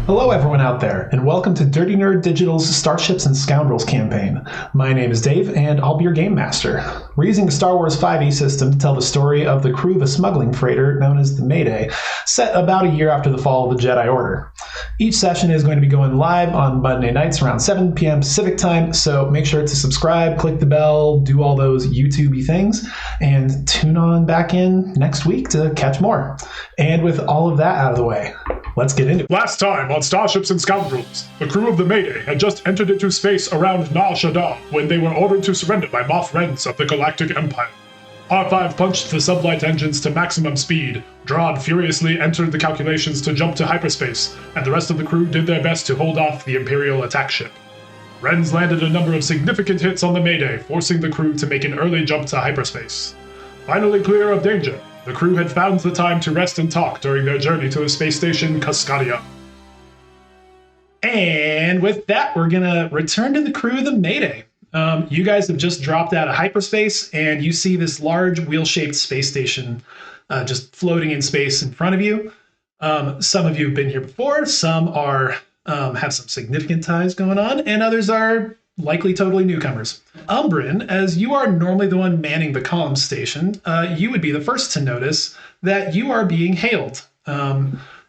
Hello, everyone out there, and welcome to Dirty Nerd Digital's Starships and Scoundrels campaign. My name is Dave, and I'll be your game master. We're using a Star Wars 5e system to tell the story of the crew of a smuggling freighter known as the Mayday, set about a year after the fall of the Jedi Order. Each session is going to be going live on Monday nights around 7 p.m. Pacific time, so make sure to subscribe, click the bell, do all those YouTube-y things, and tune on back in next week to catch more. And with all of that out of the way, let's get into it. Last time on Starships and Scoundrels, the crew of the Mayday had just entered into space around Nar Shaddaa when they were ordered to surrender by Moff Wrens of the Galactic Empire. R5 punched the sublight engines to maximum speed, Drod furiously entered the calculations to jump to hyperspace, and the rest of the crew did their best to hold off the Imperial attack ship. Wrens landed a number of significant hits on the Mayday, forcing the crew to make an early jump to hyperspace. Finally clear of danger, the crew had found the time to rest and talk during their journey to the space station Kuscadia. And with that, we're gonna return to the crew of the Mayday. You guys have just dropped out of hyperspace, and you see this large wheel-shaped space station just floating in space in front of you. Some of you have been here before, some are have some significant ties going on, and others are likely totally newcomers. Umbrin, as you are normally the one manning the comm station, you would be the first to notice that you are being hailed.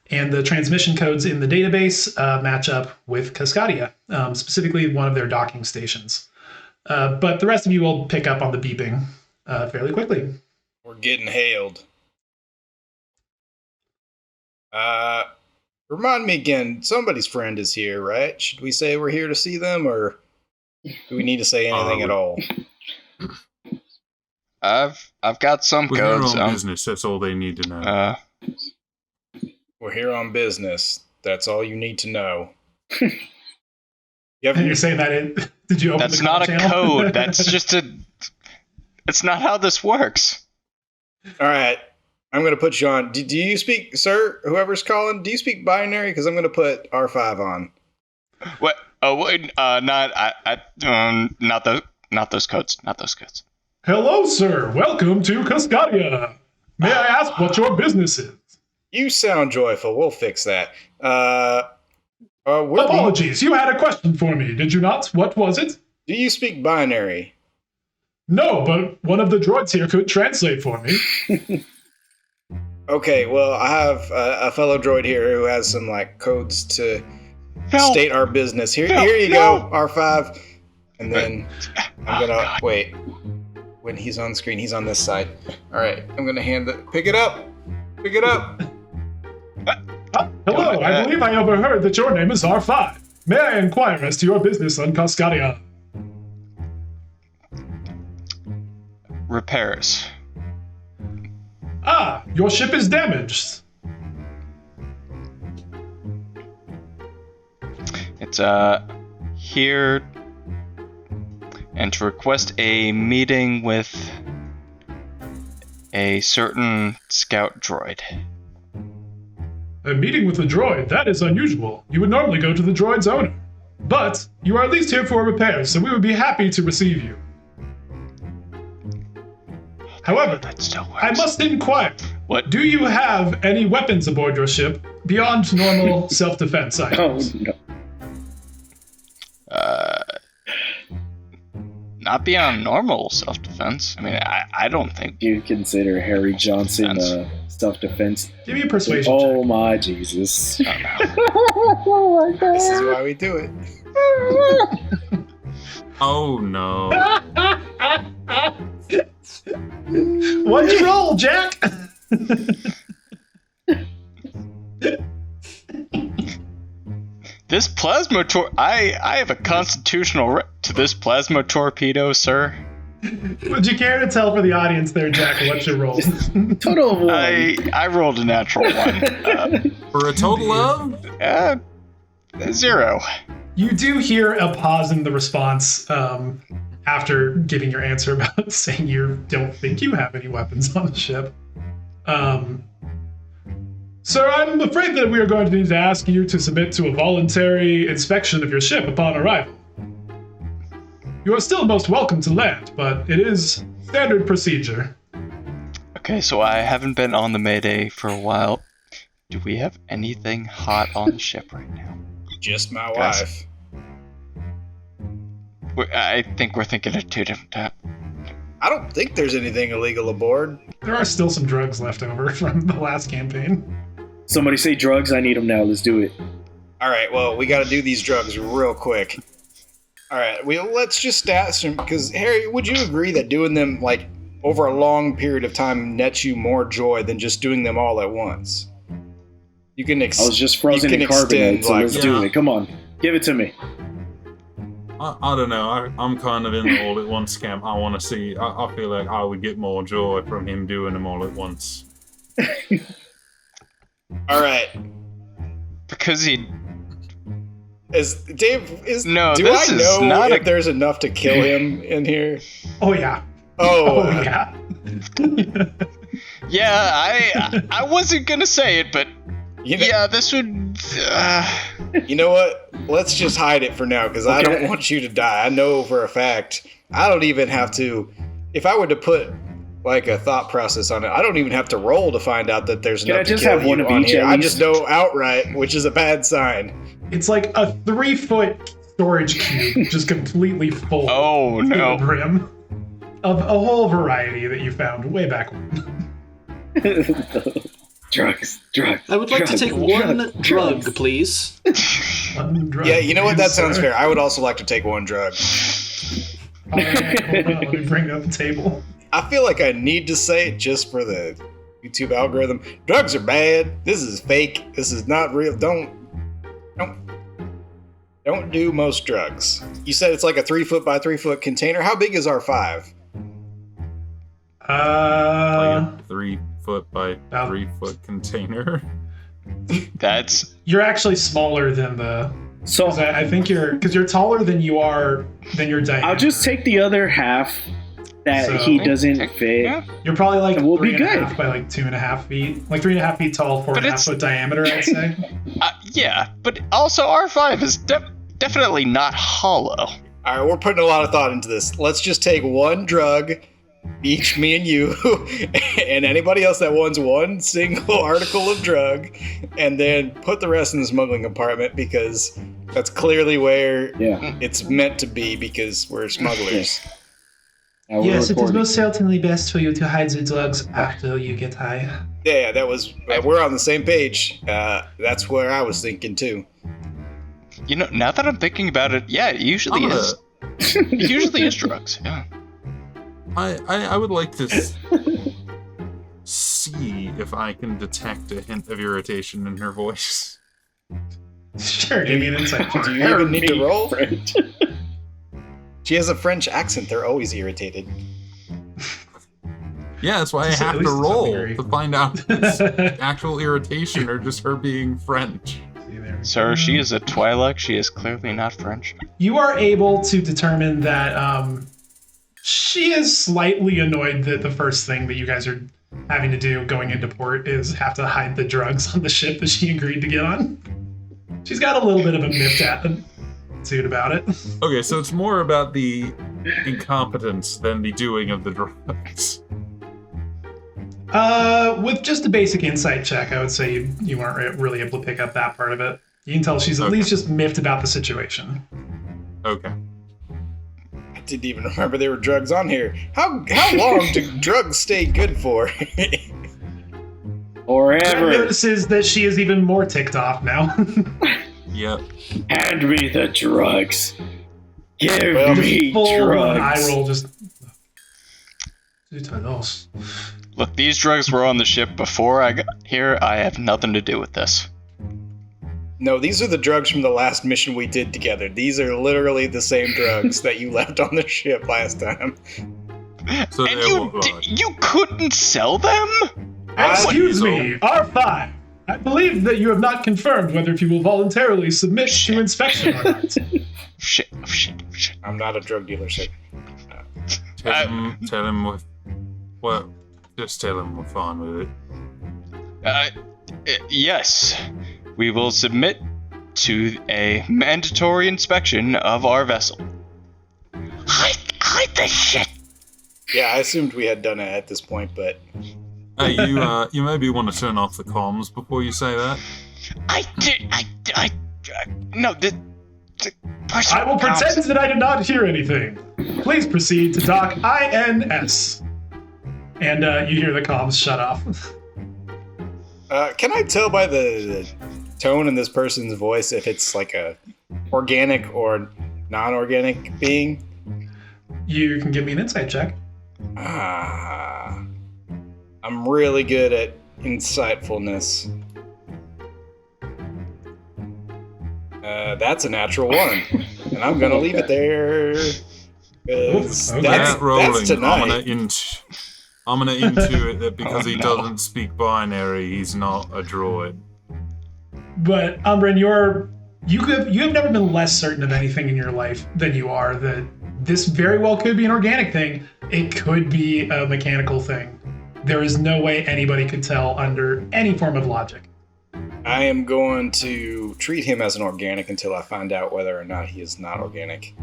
And the transmission codes in the database match up with Kuscadia, specifically one of their docking stations. But the rest of you will pick up on the beeping fairly quickly. We're getting hailed. Remind me again, somebody's friend is here, right? Should we say we're here to see them, or do we need to say anything at all? I've got some We're codes. here on business, that's all they need to know. We're here on business. That's all you need to know. And you're saying that did you open That's the not a channel? code. That's just a... It's not how this works. All right. I'm going to put you on. Do you speak, sir, whoever's calling, do you speak binary? Because I'm going to put R5 on. What? Oh, wait, not those codes. Not those codes. Hello, sir. Welcome to Kuscadia. May I ask what your business is? You sound joyful. We'll fix that. Apologies, you had a question for me, did you not? What was it? Do you speak binary? No, but one of the droids here could translate for me. Okay, well, I have a fellow droid here who has some codes to state our business. Here you go, R5. And then I'm gonna wait. When he's on screen, he's on this side. All right, I'm gonna hand it. Pick it up. Hello, I believe I overheard that your name is R5. May I inquire as to your business on Kuscadia? Repairs. Ah, your ship is damaged. It's here, and to request a meeting with a certain scout droid. A meeting with a droid, that is unusual. You would normally go to the droid's owner. But you are at least here for repairs, so we would be happy to receive you. However, That still works. I must inquire. What? Do you have any weapons aboard your ship beyond normal self-defense items? Oh, no. Not beyond normal self-defense. I mean, I don't think... Do you consider Harry Johnson self-defense? Give me a persuasion Oh check. my Jesus. Oh my God. This is why we do it. Oh no. What'd you roll, Jack? This plasma I have a constitutional right to this plasma torpedo, sir. Would you care to tell for the audience there, Jack, what you rolled? Total of one. I rolled a natural one. For a total of? 0. You do hear a pause in the response after giving your answer about saying you don't think you have any weapons on the ship. Sir, I'm afraid that we are going to need to ask you to submit to a voluntary inspection of your ship upon arrival. You are still most welcome to land, but it is standard procedure. Okay, so I haven't been on the Mayday for a while. Do we have anything hot on the ship right now? Just my Guys. wife. I think we're thinking of two different types. I don't think there's anything illegal aboard. There are still some drugs left over from the last campaign. Somebody say drugs. I need them now. Let's do it. All right, well, we got to do these drugs real quick. All right, let's just stat some, because Harry, would you agree that doing them like over a long period of time nets you more joy than just doing them all at once? You can I was just frozen in carbonate, so let's do it. Come on, give it to me. I don't know. I'm kind of in the all at once camp. I want to see. I feel like I would get more joy from him doing them all at once. All right. Because he. No, this do I is know not if there's enough to kill him in here? Oh yeah. Oh, yeah. Yeah, I wasn't gonna say it, but yeah, this would. You know what? Let's just hide it for now, because I don't want you to die. I know for a fact. I don't even have to. If I were to put like a thought process on it, I don't even have to roll to find out that there's enough to kill you on here. I just know outright, which is a bad sign. It's like a 3-foot storage cube, just completely full. Oh to no! the brim of a whole variety that you found way back when. Drugs. I would like to take one drug, please. One drug, Yeah, you know what? That sir. sounds fair. I would also like to take one drug. All right, hold on, let me bring up the table. I feel like I need to say it just for the YouTube algorithm. Drugs are bad. This is fake. This is not real. Don't do most drugs. You said it's like a 3-foot by 3-foot container. How big is R5? Like a 3-foot by 3-foot container. That's. You're actually smaller than the. So I think because you're taller than your diameter. I'll just take the other half that So- he doesn't fit. Yeah. You're probably like We'll be 3.5 good. by like 2.5 feet, like 3.5 feet tall, 4.5 it's- foot diameter. I'd say. Yeah, but also R5 is definitely not hollow. All right, we're putting a lot of thought into this. Let's just take one drug, each me and you, and anybody else that wants one single article of drug, and then put the rest in the smuggling compartment, because that's clearly where it's meant to be, because we're smugglers. Now we're recording. certainly best for you to hide the drugs after you get high. Yeah, that was. We're on the same page. That's where I was thinking too. You know, now that I'm thinking about it, yeah, it usually is. It usually is drugs. Yeah. I would like to see if I can detect a hint of irritation in her voice. Sure, give me an insight. Do you even need to roll? She has a French accent. They're always irritated. Yeah, that's why I At have to least to some roll degree. to find out if it's actual irritation or just her being French. Sir, she is a Twi'lek. She is clearly not French. You are able to determine that she is slightly annoyed that the first thing that you guys are having to do going into port is have to hide the drugs on the ship that she agreed to get on. She's got a little bit of a miffed attitude about it. Okay, so it's more about the incompetence than the doing of the drugs. With just a basic insight check, I would say you weren't really able to pick up that part of it. You can tell she's at least just miffed about the situation. Okay. I didn't even remember there were drugs on here. How long do drugs stay good for? Forever. Notices that she is even more ticked off now. Yep. Hand me the drugs. Give me Full drugs. eye roll, just. Look, these drugs were on the ship before I got here. I have nothing to do with this. No, these are the drugs from the last mission we did together. These are literally the same drugs that you left on the ship last time. So And they you couldn't sell them? Excuse me, R5. I believe that you have not confirmed whether if you will voluntarily submit to inspection or not. Shit. I'm not a drug dealer, sir. tell him with what? Just tell him we're fine with it. Yes. We will submit to a mandatory inspection of our vessel. Hide the shit. Yeah, I assumed we had done it at this point, but Hey, you maybe want to turn off the comms before you say that. No, the person. I will pretend that I did not hear anything. Please proceed to dock INS. And you hear the comms shut off. Can I tell by the tone in this person's voice if it's like a organic or non-organic being? You can give me an insight check. I'm really good at insightfulness. That's a natural 1, and I'm gonna leave it there. Okay. That rolling, that's tonight. I'm gonna intuit that because he doesn't speak binary, he's not a droid. But Umbrin, you have never been less certain of anything in your life than you are that this very well could be an organic thing. It could be a mechanical thing. There is no way anybody could tell under any form of logic. I am going to treat him as an organic until I find out whether or not he is not organic.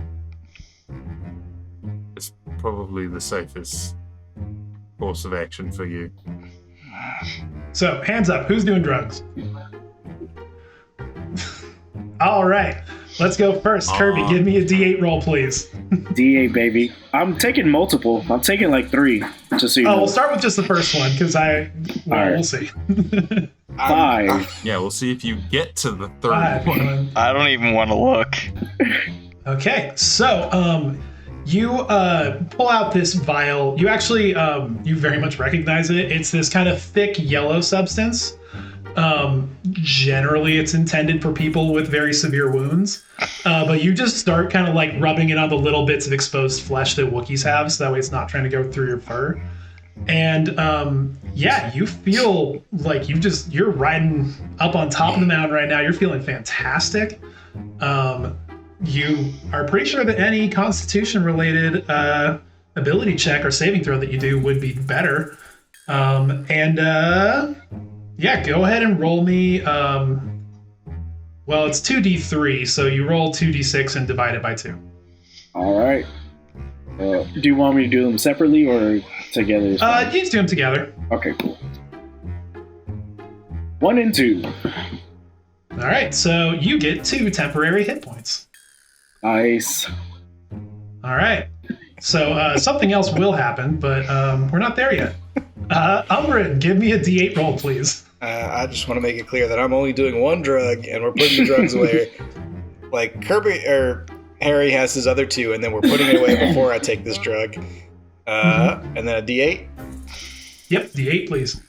It's probably the safest course of action for you. So, hands up. Who's doing drugs? All right. Let's go first. Kirby, give me a D8 roll, please. D8, baby. I'm taking multiple. I'm taking like 3. Just so you know. We'll start with just the first one, because we'll see. 5. Yeah, we'll see if you get to the third 5. one. I don't even want to look. Okay, so you pull out this vial. You actually you very much recognize it. It's this kind of thick yellow substance. Generally, it's intended for people with very severe wounds, but you just start kind of like rubbing it on the little bits of exposed flesh that Wookiees have, so that way it's not trying to go through your fur. And yeah, you feel like you're riding up on top of the mountain right now. You're feeling fantastic. You are pretty sure that any Constitution-related ability check or saving throw that you do would be better. Yeah, go ahead and roll me. Well, it's 2d3, so you roll 2d6 and divide it by 2. All right. Do you want me to do them separately or together? You just do them together. Okay, cool. 1 and 2. All right, so you get 2 temporary hit points. Nice. All right. So something else will happen, but we're not there yet. Umbrin, give me a d8 roll, please. I just want to make it clear that I'm only doing 1 drug, and we're putting the drugs away. Like Kirby or Harry has his other 2, and then we're putting it away before I take this drug. And then a d8. Yep, d8, please.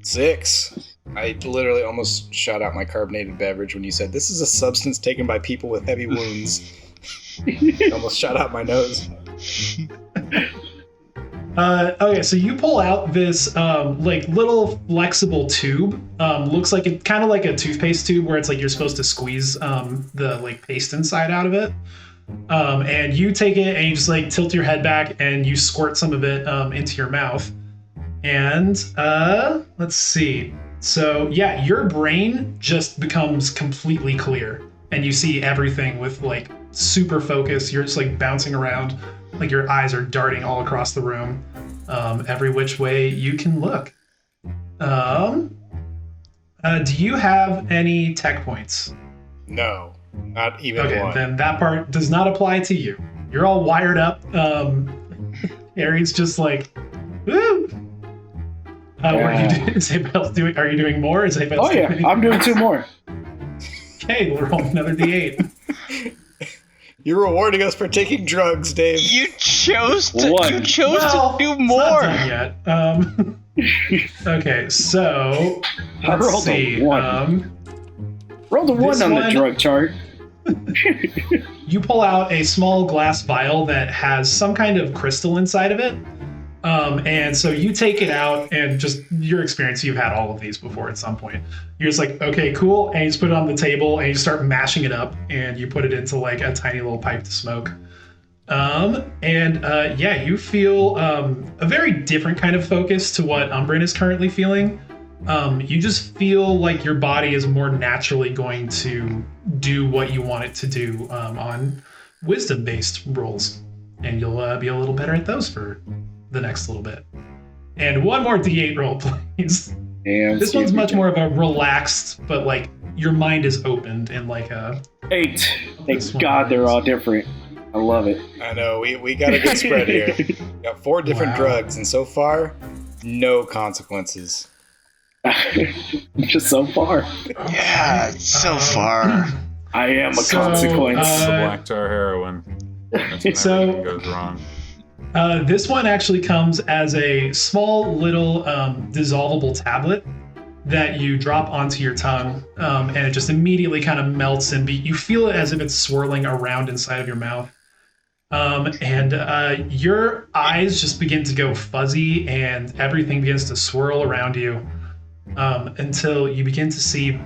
6. I literally almost shot out my carbonated beverage when you said this is a substance taken by people with heavy wounds. Almost shot out my nose. Okay, so you pull out this like little flexible tube. Looks like it kind of like a toothpaste tube where it's like you're supposed to squeeze the like paste inside out of it. And you take it and you just like tilt your head back and you squirt some of it into your mouth. And let's see. So yeah, your brain just becomes completely clear and you see everything with like super focus. You're just like bouncing around, like your eyes are darting all across the room, every which way you can look. Do you have any tech points? No, not even one. Okay, then that part does not apply to you. You're all wired up. Aries just like, woo! What are you doing? Is anybody else doing? Are you doing more? Is anybody else doing anything? I'm doing 2 more. Okay, we'll roll another d8. You're rewarding us for taking drugs, Dave. You chose to. What? You chose to do It's more. not done yet. Okay, so I let's rolled see. a 1. Roll the 1 this on the one- drug chart. You pull out a small glass vial that has some kind of crystal inside of it. And so you take it out, and just your experience, you've had all of these before at some point. You're just like, okay, cool. And you just put it on the table and you start mashing it up and you put it into like a tiny little pipe to smoke. Yeah, you feel a very different kind of focus to what Umbrin is currently feeling. You just feel like your body is more naturally going to do what you want it to do on wisdom-based rolls. And you'll be a little better at those for the next little bit. And one more D8 roll, please. Damn, This one's much more of a relaxed, but like your mind is opened in like a 8. This Thank one God they're is- all different. I love it. I know, we got a good spread here. Got 4 different Wow. drugs, and so far, no consequences. Just so far. Yeah, so far. I am a So, consequence. The black tar heroin. That's when So- everything goes wrong. This one actually comes as a small little dissolvable tablet that you drop onto your tongue, and it just immediately kind of melts and you feel it as if it's swirling around inside of your mouth. And your eyes just begin to go fuzzy and everything begins to swirl around you until you begin to see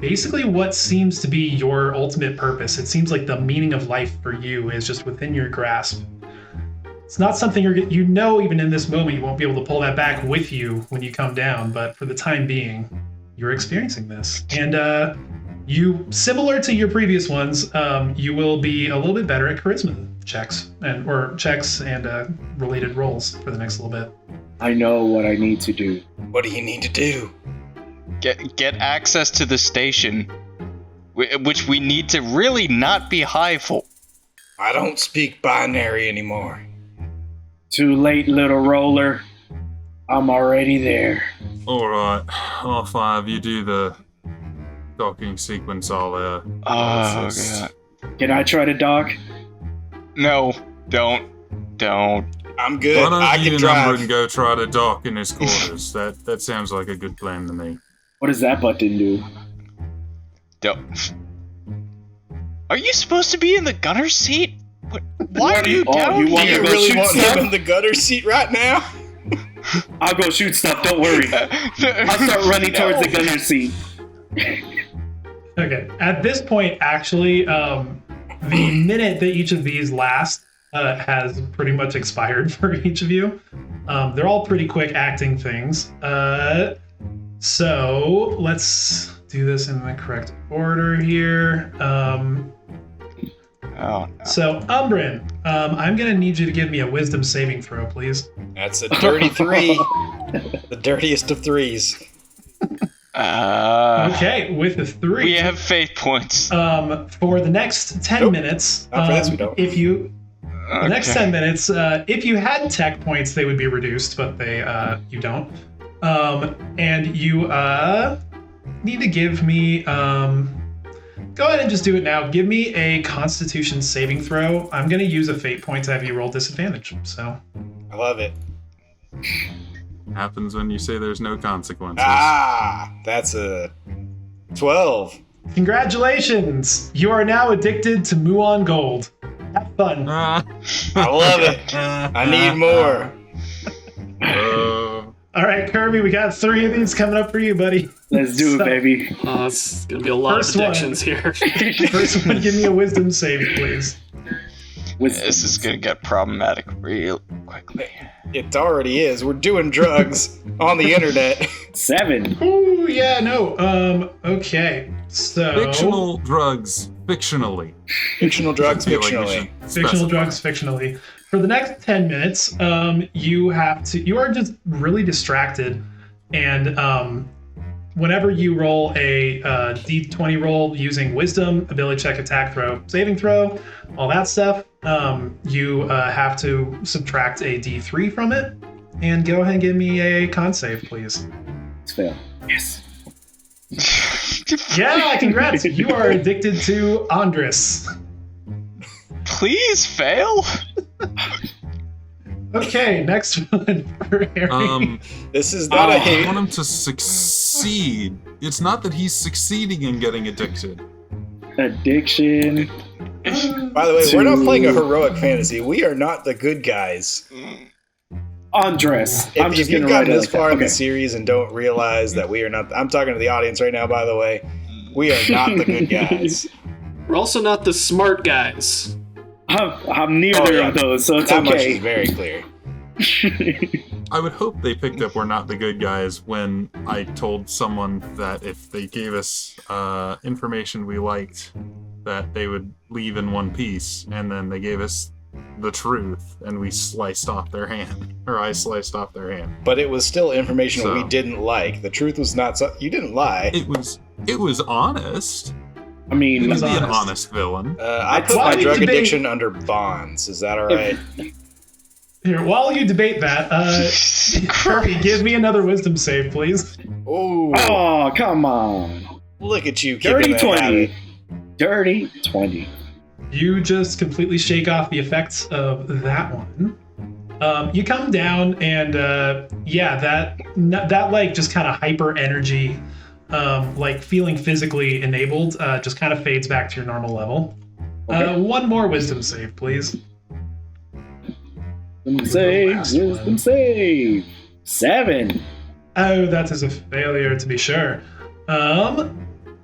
basically what seems to be your ultimate purpose. It seems like the meaning of life for you is just within your grasp. It's not something you know, even in this moment, you won't be able to pull that back with you when you come down, but for the time being, you're experiencing this. And you, similar to your previous ones, you will be a little bit better at charisma checks and related rolls for the next little bit. I know what I need to do. What do you need to do? Get access to the station, which we need to really not be high for. I don't speak binary anymore. Too late, little roller. I'm already there. Alright, R5, you do the docking sequence. I'll Oh, assist. God. Can I try to dock? No, don't. I'm good. Why don't I you can and drive. Umbrin go try to dock in his quarters? That sounds like a good plan to me. What does that button do? Don't. Are you supposed to be in the gunner's seat? Why are you Oh, down you want Do here? you to go really shoot want stuff? him in the gutter seat right now? I'll go shoot stuff, don't worry. I'll start running towards the gunner's seat. Okay. At this point, actually, the minute that each of these last has pretty much expired for each of you. They're all pretty quick acting things. So let's do this in the correct order here. Oh, no. So, Umbrin, I'm going to need you to give me a wisdom saving throw, please. That's a dirty 3. The dirtiest of 3s. Okay, with a 3. We have fate points. For the next 10 Nope. minutes, Not for this, we don't. if you the next Okay. 10 minutes, if you had tech points, they would be reduced, but you don't. And you need to give me go ahead and just do it now. Give me a Constitution saving throw. I'm going to use a fate point to have you roll disadvantage. So I love it. Happens when you say there's no consequences. Ah, that's a 12. congratulations, you are now addicted to Muon Gold. Have fun. Ah. I love it. I need more. All right, Kirby, we got 3 of these coming up for you, buddy. Let's do So- it, baby. It's gonna be a lot First of one. predictions here. First one, give me a wisdom save, please. This is gonna get problematic real quickly. It already is. We're doing drugs on the internet. 7. Ooh, yeah, no. Okay, so Fictional drugs, fictionally. Fictional drugs, I feel like we fictionally. should fictional specify. drugs fictionally. For the next 10 minutes, you are just really distracted, and whenever you roll a d20 roll using wisdom, ability check, attack throw, saving throw, all that stuff, you have to subtract a d3 from it, and go ahead and give me a con save, please. It's fail. Yes. Yeah, congrats! You are addicted to Andres. Please fail. Okay, next one for Harry. This is not a I hate. want him to succeed. It's not that he's succeeding in getting addicted. Addiction. By the way, we're not playing a heroic fantasy. We are not the good guys. Andres. I'm If just you've gonna write gotten it this like that. far in the Okay. series and don't realize that we are not, I'm talking to the audience right now, by the way. We are not the good guys. We're also not the smart guys. I'm neither Oh, yeah. of those, so it's That much is okay. very clear. I would hope they picked up we're not the good guys when I told someone that if they gave us information we liked, that they would leave in one piece, and then they gave us the truth, and we sliced off their hand, or I sliced off their hand. But it was still information So- we didn't like. The truth was not. You didn't lie. It was honest. I mean, You was can be an honest. honest villain. I put Why my did you drug debate- addiction under bonds. Is that all right? Here, while you debate that, Kirby, give me another wisdom save, please. Oh, oh, come on. look at you, Dirty kicking that 20. habit. Dirty 20. You just completely shake off the effects of that one. You come down and that like just kind of hyper energy, like feeling physically enabled, just kind of fades back to your normal level. Okay. One more wisdom save, please. Wisdom save. 7. Oh, that is a failure to be sure.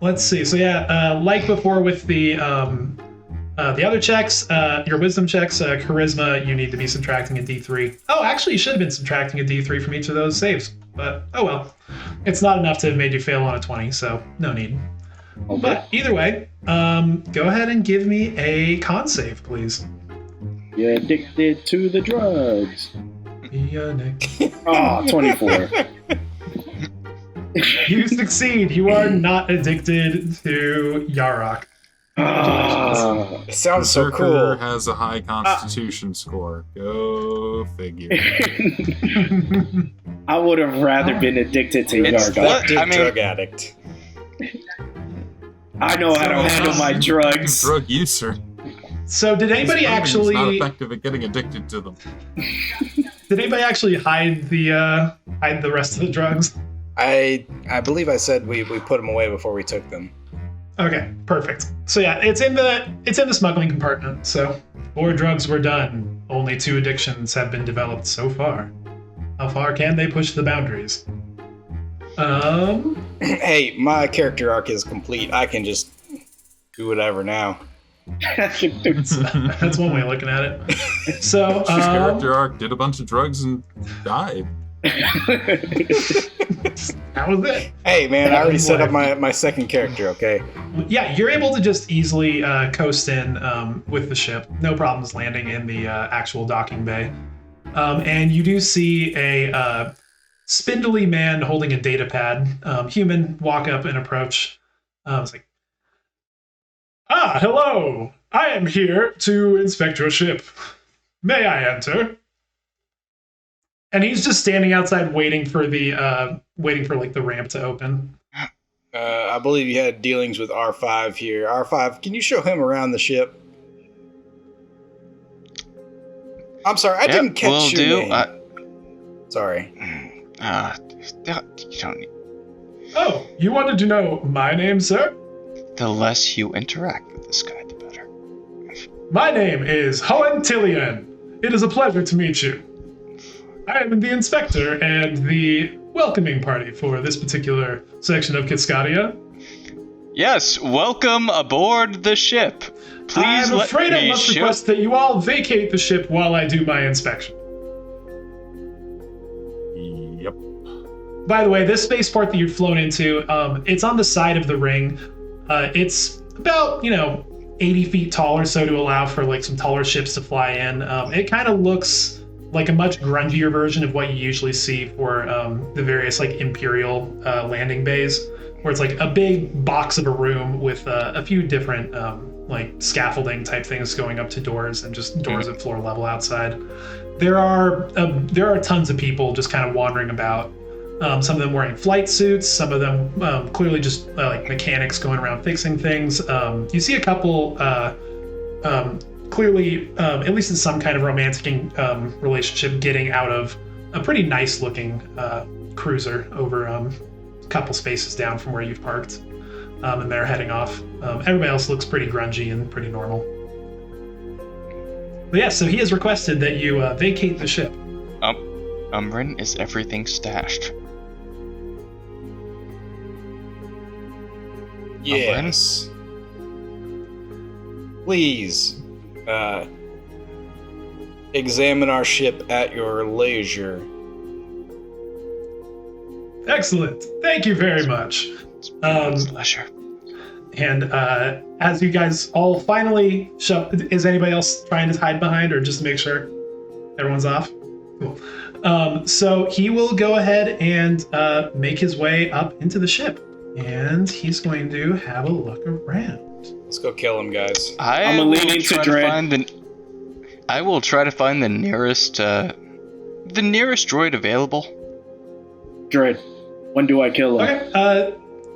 Let's see. So like before with the other checks, your wisdom checks, charisma, you need to be subtracting a d3. Oh, actually, you should have been subtracting a d3 from each of those saves. But, oh well. It's not enough to have made you fail on a 20, so no need. Okay. But either way, go ahead and give me a con save, please. You're addicted to the drugs. Yeah, Nick. Oh, 24. You succeed. You are not addicted to Yarok. Ah. It sounds so Berserker cool. has a high constitution score. Go figure. I would have rather been addicted to It's Yardak. Addicted I mean- drug addict. I know how to handle my drugs. Drug user. So did anybody His brain is not actually effective at getting addicted to them. hide the rest of the drugs? I believe I said we put them away before we took them. Okay, perfect. So yeah, it's in the smuggling compartment. So 4 drugs were done. Only 2 addictions have been developed so far. How far can they push the boundaries? Hey, my character arc is complete. I can just do whatever now. That's one way of looking at it. So His character arc did a bunch of drugs and died. that was it. Hey, man, I already set up my second character, okay? Yeah, you're able to just easily coast in with the ship. No problems landing in the actual docking bay. And you do see a spindly man holding a data pad. Human walk up and approach. It's like, hello. I am here to inspect your ship. May I enter? And he's just standing outside waiting for the like the ramp to open. I believe you had dealings with R5 here. R5, can you show him around the ship? I'm sorry, I didn't catch your name. Sorry. You don't need. Oh, you wanted to know my name, sir? The less you interact with this guy, the better. My name is Hoentillian. It is a pleasure to meet you. I am the inspector and the welcoming party for this particular section of Kuscadia. Yes, welcome aboard the ship. Please I'm let afraid I me must show. request that you all vacate the ship while I do my inspection. Yep. By the way, this spaceport that you've flown into, it's on the side of the ring. It's about, 80 feet tall or so to allow for like some taller ships to fly in. It kind of looks like a much grungier version of what you usually see for the various like imperial landing bays, where it's like a big box of a room with a few different like scaffolding type things going up to doors and just doors at floor level outside. There are tons of people just kind of wandering about. Some of them wearing flight suits, some of them clearly just like mechanics going around fixing things. You see a couple clearly, at least in some kind of romantic relationship, getting out of a pretty nice looking cruiser over a couple spaces down from where you've parked. And they're heading off. Everybody else looks pretty grungy and pretty normal. But yeah, so he has requested that you vacate the ship. Umrin, is everything stashed? Yes. Please, examine our ship at your leisure. Excellent. Thank you very much. It's my pleasure. And as you guys all finally show, is anybody else trying to hide behind, or just to make sure everyone's off? Cool. So he will go ahead and make his way up into the ship, and he's going to have a look around. Let's go kill him, guys. I'm gonna lean into Dread. I will try to find the nearest droid available. Dread, when do I kill him? Okay.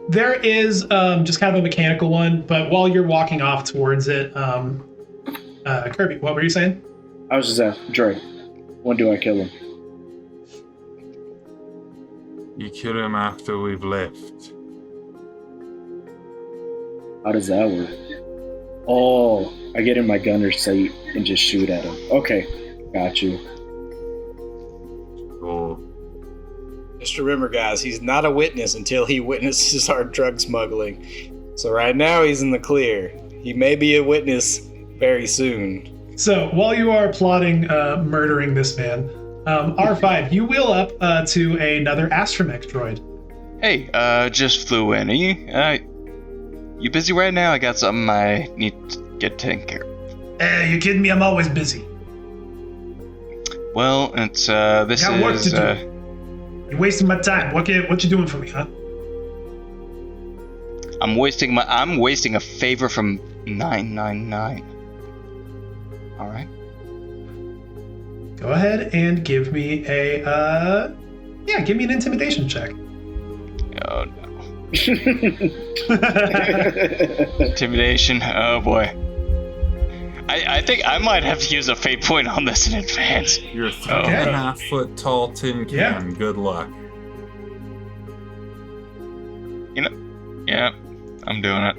There is just kind of a mechanical one, but while you're walking off towards it, Kirby, what were you saying? I was just asking, Dread, when do I kill him? You kill him after we've left. How does that work? Oh, I get in my gunner's seat and just shoot at him. Okay, got you. Or Just remember, guys, he's not a witness until he witnesses our drug smuggling. So right now he's in the clear. He may be a witness very soon. So while you are plotting murdering this man, R5, you wheel up to another astromech droid. Hey, just flew in. Are you busy right now? I got something I need to get taken care of. You kidding me? I'm always busy. Well, it's this Got work is to do. You're wasting my time. What you doing for me, huh? I'm wasting a favor from 999. All right. Go ahead and give me a give me an intimidation check. Oh no. Intimidation. Oh boy. I think I might have to use a fate point on this in advance. you're a 3.5 foot tall tin can. Yeah. Good luck. Yeah, I'm doing it.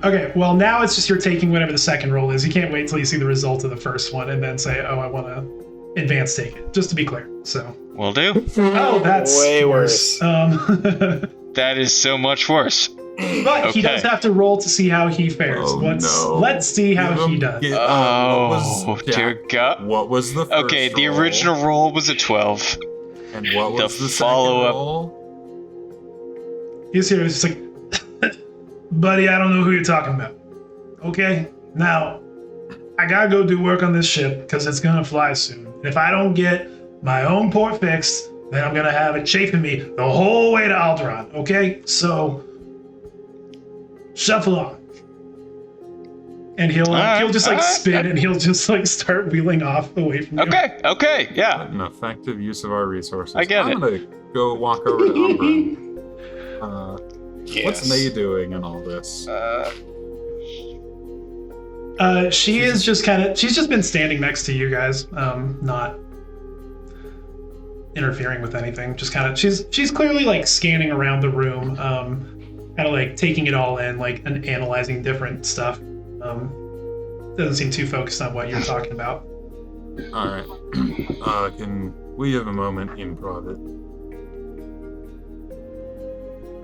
Okay, well now it's just you're taking whatever the second roll is. You can't wait till you see the result of the first one and then say, oh, I want to advance take it. Just to be clear. So. Will do. Oh, that's Way worse. That is so much worse. But he does have to roll to see how he fares. Oh, no. Let's see how he does. Oh, dear God. What was the first Okay, the roll? original roll was a 12. And what was the follow-up- second roll? He's here. He's just like, buddy, I don't know who you're talking about. Okay, now I gotta go do work on this ship because it's gonna fly soon. And if I don't get my own port fixed, then I'm gonna have it chafing me the whole way to Alderaan. Okay, so shuffle on. And he'll just like spin and he'll just like start wheeling off away from you. Okay, yeah. An effective use of our resources. I get I'm gonna go walk over to Umbra. Yes. What's May doing in all this? She is just she's just been standing next to you guys, not interfering with anything. Just she's clearly like scanning around the room, kind of like taking it all in, like and analyzing different stuff. Doesn't seem too focused on what you're talking about. All right. Can we have a moment in private?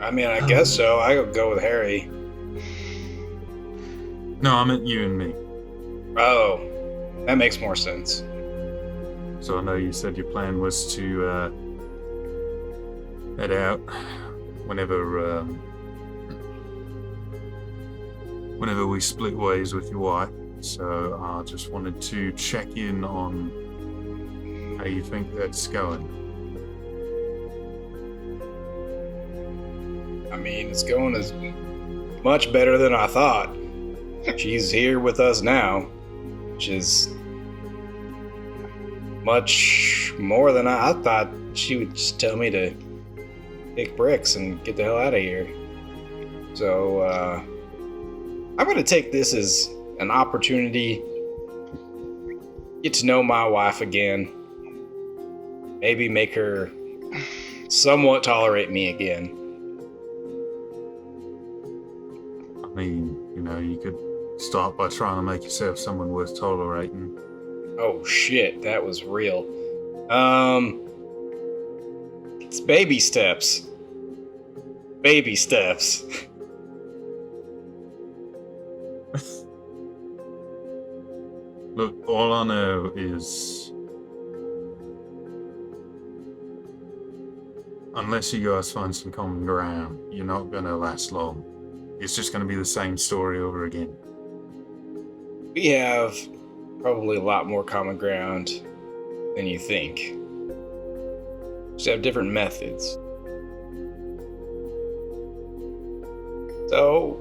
I mean, I guess so. I would go with Harry. No, I meant you and me. Oh, that makes more sense. So I know you said your plan was to head out whenever we split ways with your wife. So I just wanted to check in on how you think that's going. I mean, it's going as much better than I thought. She's here with us now, which is much more than I thought. She would just tell me to pick bricks and get the hell out of here. So, I'm going to take this as an opportunity to get to know my wife again. Maybe make her somewhat tolerate me again. I mean, you could start by trying to make yourself someone worth tolerating. Oh shit, that was real. It's baby steps. Baby steps. Look, all I know is unless you guys find some common ground, you're not gonna last long. it's just going to be the same story over again. We have probably a lot more common ground than you think. Just have different methods. So,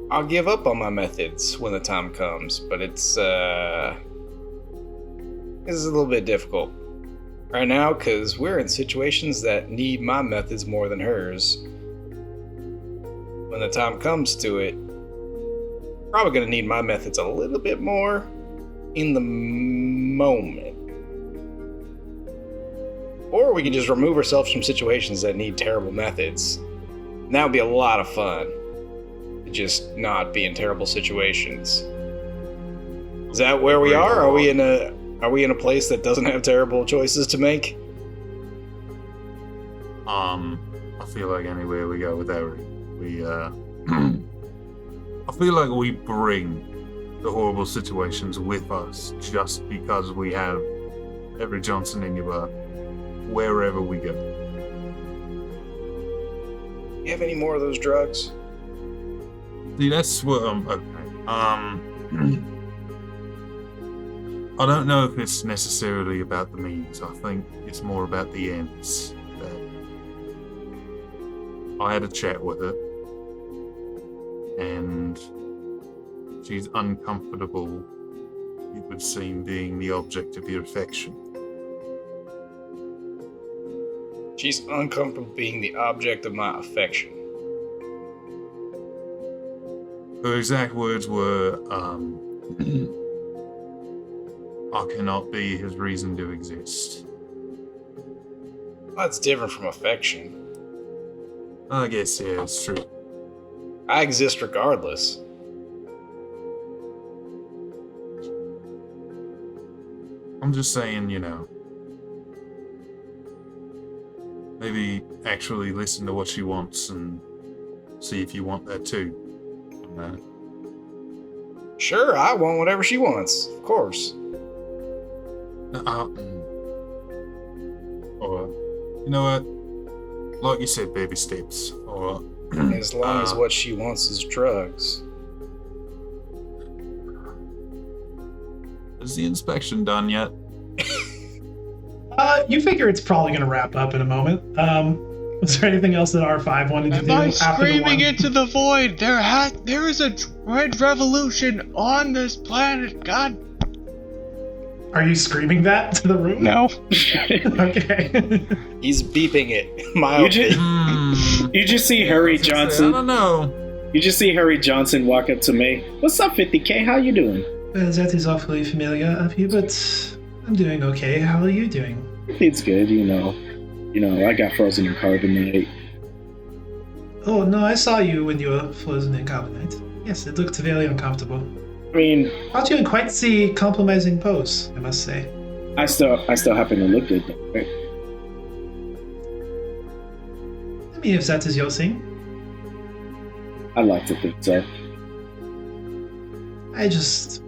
I'll give up on my methods when the time comes, but it's a little bit difficult right now because we're in situations that need my methods more than hers. When the time comes to it, probably going to need my methods a little bit more in the moment. Or we can just remove ourselves from situations that need terrible methods. And that would be a lot of fun. To just not be in terrible situations. Is that where we are? Are we in a place that doesn't have terrible choices to make? I feel like anywhere we go with Eric, I feel like we bring the horrible situations with us just because we have every Johnson in your butt wherever we go. You have any more of those drugs? See, that's what okay. I don't know if it's necessarily about the means. I think it's more about the ends. That I had a chat with her, and she's uncomfortable, it would seem, being the object of your affection. She's uncomfortable being the object of my affection. Her exact words were, I cannot be his reason to exist. That's different from affection. I guess, yeah, it's true. I exist regardless. I'm just saying, maybe actually listen to what she wants and see if you want that too. Sure, I want whatever she wants, of course. Or, you know what? Like you said, baby steps. Or As long as what she wants is drugs. is the inspection done yet? You figure it's probably going to wrap up in a moment. Was there anything else that R5 wanted to do? Am I after the screaming one? into the void? There is a dread revolution on this planet. God. Are you screaming that to the room? No. Okay. He's beeping it mildly. You just see Harry I Johnson. don't know. You just see Harry Johnson walk up to me. What's up, 50K? How you doing? Well, that is awfully familiar of you, but I'm doing okay. How are you doing? It's good, I got frozen in carbonite. Oh, no, I saw you when you were frozen in carbonite. Yes, it looked very uncomfortable. I mean, Not you in quite the compromising pose, I must say. I still happen to look good, though, right? I mean, if that is your thing. I like to think so.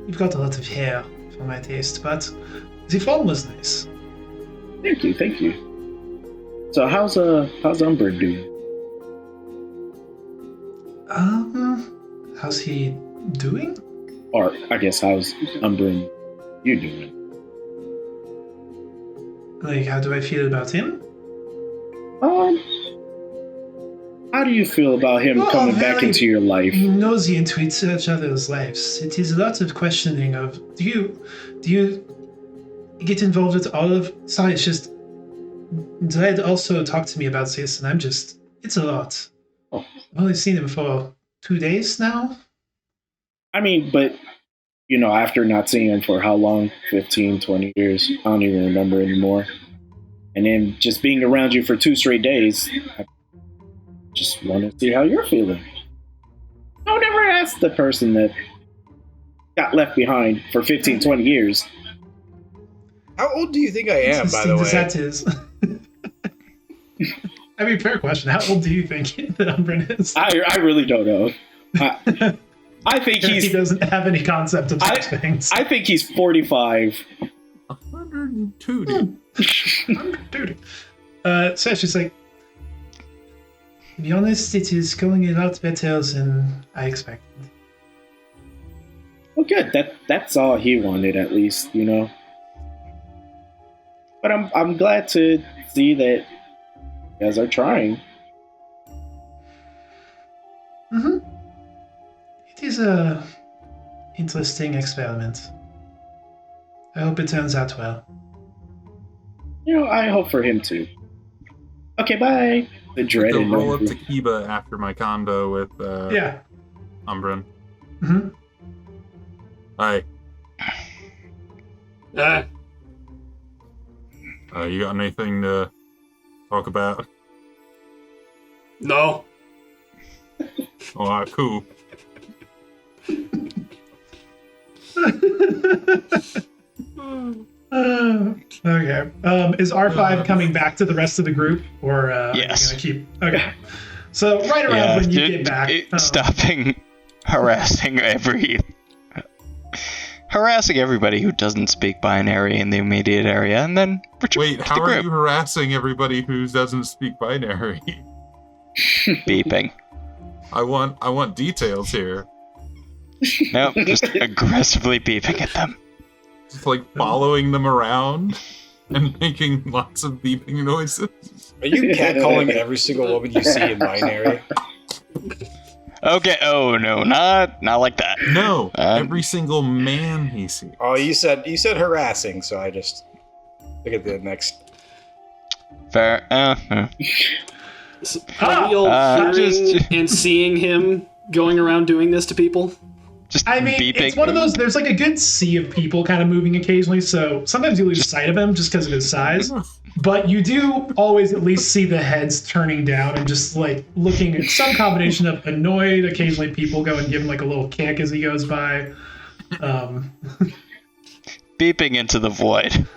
You've got a lot of hair for my taste, but the form was nice. Thank you. So how's Umber doing? How's he doing? Or I guess how's Umber and you doing? Like, how do I feel about him? How do you feel about him Well, coming back very into your life? nosy into each other's lives. It is a lot of questioning of, do you get involved with all of... Sorry, it's just... Dredd also talked to me about this, and it's a lot. Oh. I've only seen him for 2 days now. I mean, but, after not seeing him for how long? 15, 20 years? I don't even remember anymore. And then just being around you for 2 straight days, I just want to see how you're feeling. Don't ever ask the person that got left behind for 15, 20 years. How old do you think I am, by the way? That is. I mean, fair question. How old do you think that Umbrin is? I really don't know. I think He doesn't have any concept of such things. I think he's 45. 102, dude. Dude. So she's like, To be honest, it is going a lot better than I expected. Well, good. That's all he wanted, at least, you know. But I'm glad to see that you guys are trying. Mm-hmm. It is a interesting experiment. I hope it turns out well. You know, I hope for him too. Okay, bye. The Go dreaded roll up number. to Kiba after my condo with Yeah. Umbrin. Mm-hmm. Hi. Uh, You got anything to talk about? no. Alright, cool. Okay. Is R5 coming back to the rest of the group, or Yes. are you gonna keep? Okay. So right around when you get back, stopping harassing everybody who doesn't speak binary in the immediate area, and then Wait, to how the are group. you harassing everybody who doesn't speak binary? Beeping. I want details here. Nope, just aggressively beeping at them. Just like following them around and making lots of beeping noises. Are you catcalling every single woman you see in binary? Okay, oh no, not like that. No, every single man he sees. Oh, you said harassing, so I just look at the next. Fair. Are we all hearing just- and seeing him going around doing this to people? Just I mean, beeping. it's one of those. There's like a good sea of people kind of moving occasionally, so sometimes you lose sight of him just because of his size. But you do always at least see the heads turning down and just like looking at some combination of annoyed. Occasionally, people go and give him like a little kick as he goes by. Beeping into the void.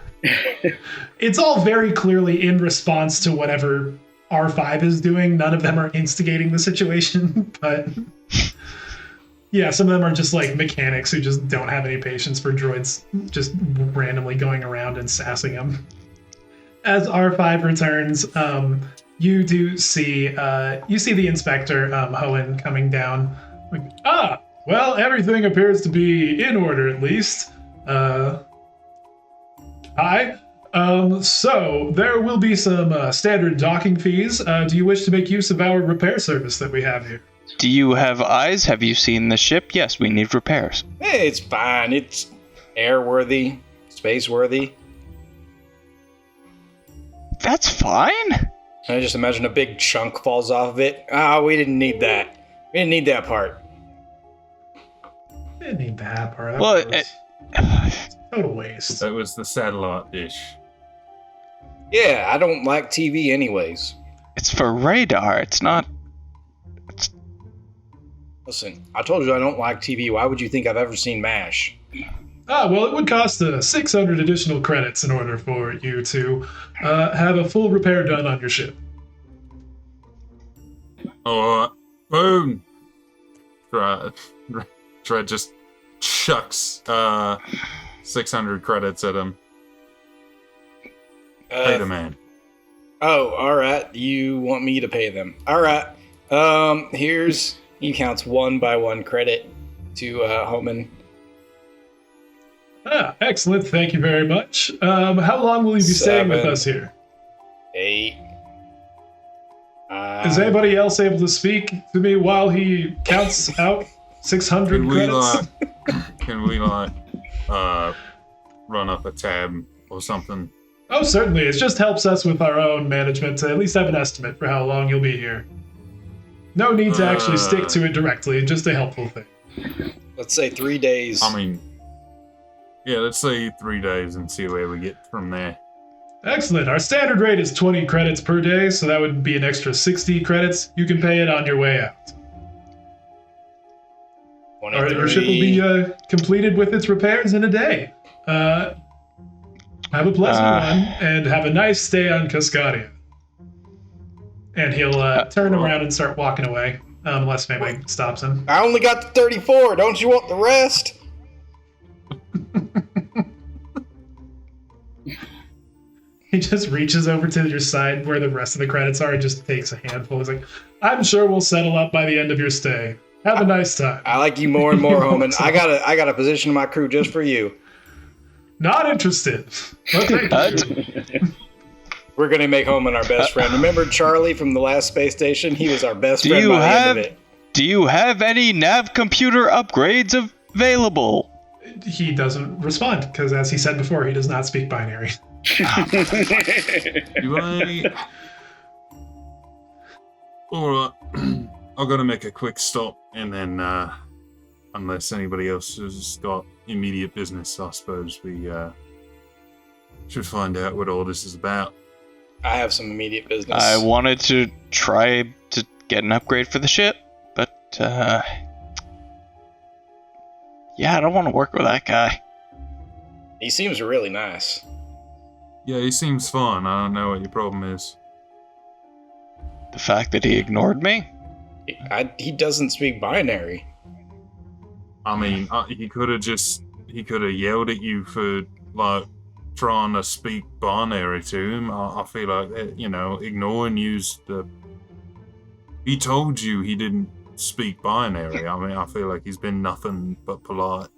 It's all very clearly in response to whatever R5 is doing. None of them are instigating the situation, but yeah, some of them are just like mechanics who just don't have any patience for droids just randomly going around and sassing them. As R5 returns, you do see the inspector, Hohen, coming down. Like, well, everything appears to be in order at least. Hi. So there will be some standard docking fees. Do you wish to make use of our repair service that we have here? Do you have eyes? Have you seen the ship? Yes, we need repairs. Hey, it's fine. It's airworthy, space-worthy. That's fine. I just imagine a big chunk falls off of it. We didn't need that. We didn't need that part. Didn't need that part. That Well, was total waste. That was the satellite dish. Yeah, I don't like TV anyways. It's for radar. It's not. Listen, I told you I don't like TV. Why would you think I've ever seen MASH? Well, it would cost 600 additional credits in order for you to have a full repair done on your ship. Alright. Boom! Dred just chucks 600 credits at him. Pay the man. Oh, alright. You want me to pay them. Alright. He counts 1 by 1 credit to Homan. Excellent. Thank you very much. How long will you be staying with 7, us here? 8. Is anybody else able to speak to me while he counts out 600 credits? Can we run up a tab or something? Oh, certainly. It just helps us with our own management to at least have an estimate for how long you'll be here. No need to actually stick to it directly, just a helpful thing. Let's say 3 days. I mean, yeah, let's say 3 days and see where we get from there. Excellent. Our standard rate is 20 credits per day, so that would be an extra 60 credits. You can pay it on your way out. All right, your ship will be completed with its repairs in a day. Have a pleasant one, and have a nice stay on Kuscadia. And he'll turn around and start walking away, unless Mayday stops him. I only got the 34. Don't you want the rest? He just reaches over to your side where the rest of the credits are and just takes a handful. He's like, I'm sure we'll settle up by the end of your stay. Have a nice time. I like you more and more, Homan. I got a position in my crew just for you. Not interested. But thank you. We're gonna make Homan our best friend. Remember Charlie from the last space station? He was our best friend by the end of it. Do you have any nav computer upgrades available? He doesn't respond because, as he said before, he does not speak binary. Do I? Alright. I've got to make a quick stop, and then, unless anybody else has got immediate business, I suppose we should find out what all this is about. I have some immediate business. I wanted to try to get an upgrade for the ship, but, yeah, I don't want to work with that guy. He seems really nice. Yeah, he seems fun. I don't know what your problem is. The fact that he ignored me? He doesn't speak binary. I mean, he could have yelled at you for, like, trying to speak binary to him. I feel like, ignoring you's the... He told you he didn't speak binary. I mean, I feel like he's been nothing but polite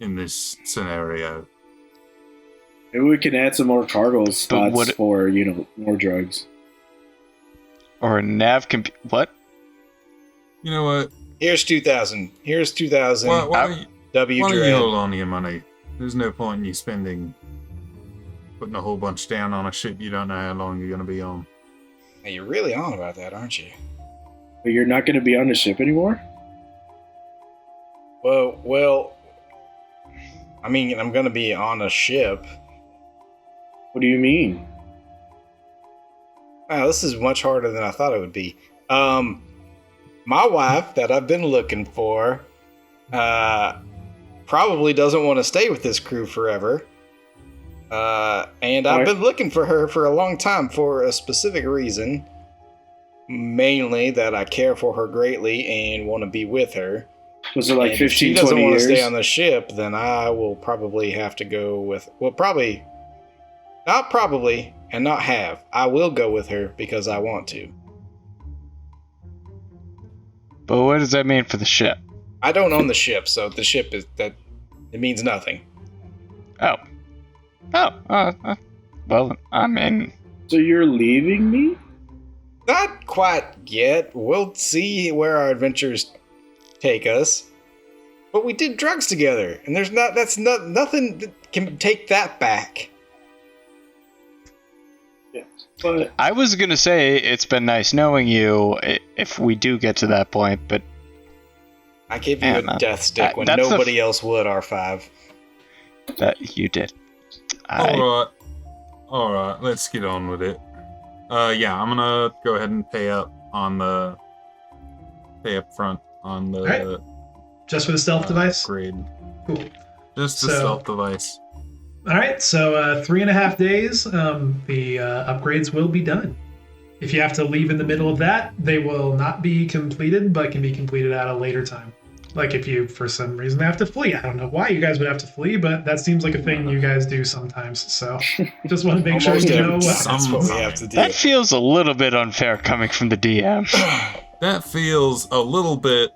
in this scenario. Maybe we can add some more cargo spots for, more drugs. Or a nav what? You know what? Here's 2,000. Here's 2,000. Why don't you Dread. hold on to your money? There's no point in you putting a whole bunch down on a ship you don't know how long you're going to be on. Hey, you're really on about that, aren't you? But you're not going to be on the ship anymore? Well, I mean, I'm going to be on a ship. What do you mean? Wow, this is much harder than I thought it would be. My wife that I've been looking for probably doesn't want to stay with this crew forever. And I've been looking for her for a long time for a specific reason. Mainly that I care for her greatly and want to be with her. Was it like 15, 20 years? If she doesn't want to stay on the ship, then I will probably have to go with... Well, probably... Not probably, and not have. I will go with her because I want to. But what does that mean for the ship? I don't own the ship, so the ship it means nothing. Well, I'm in. So you're leaving me? Not quite yet. We'll see where our adventures take us. But we did drugs together, and nothing that can take that back. Yeah, but I was gonna say it's been nice knowing you if we do get to that point, but I gave you a death stick when nobody else would, R5. That you did. Alright, let's get on with it. Yeah, I'm gonna go ahead and pay up front on the... Right. Just for the stealth device? Upgrade. Cool. Just the stealth device. All right, so 3.5 days, the upgrades will be done. If you have to leave in the middle of that, they will not be completed, but can be completed at a later time. Like if you, for some reason, have to flee. I don't know why you guys would have to flee, but that seems like a thing you guys do sometimes. So just want to make sure you know that's what we have to do. That feels a little bit unfair coming from the DM. That feels a little bit...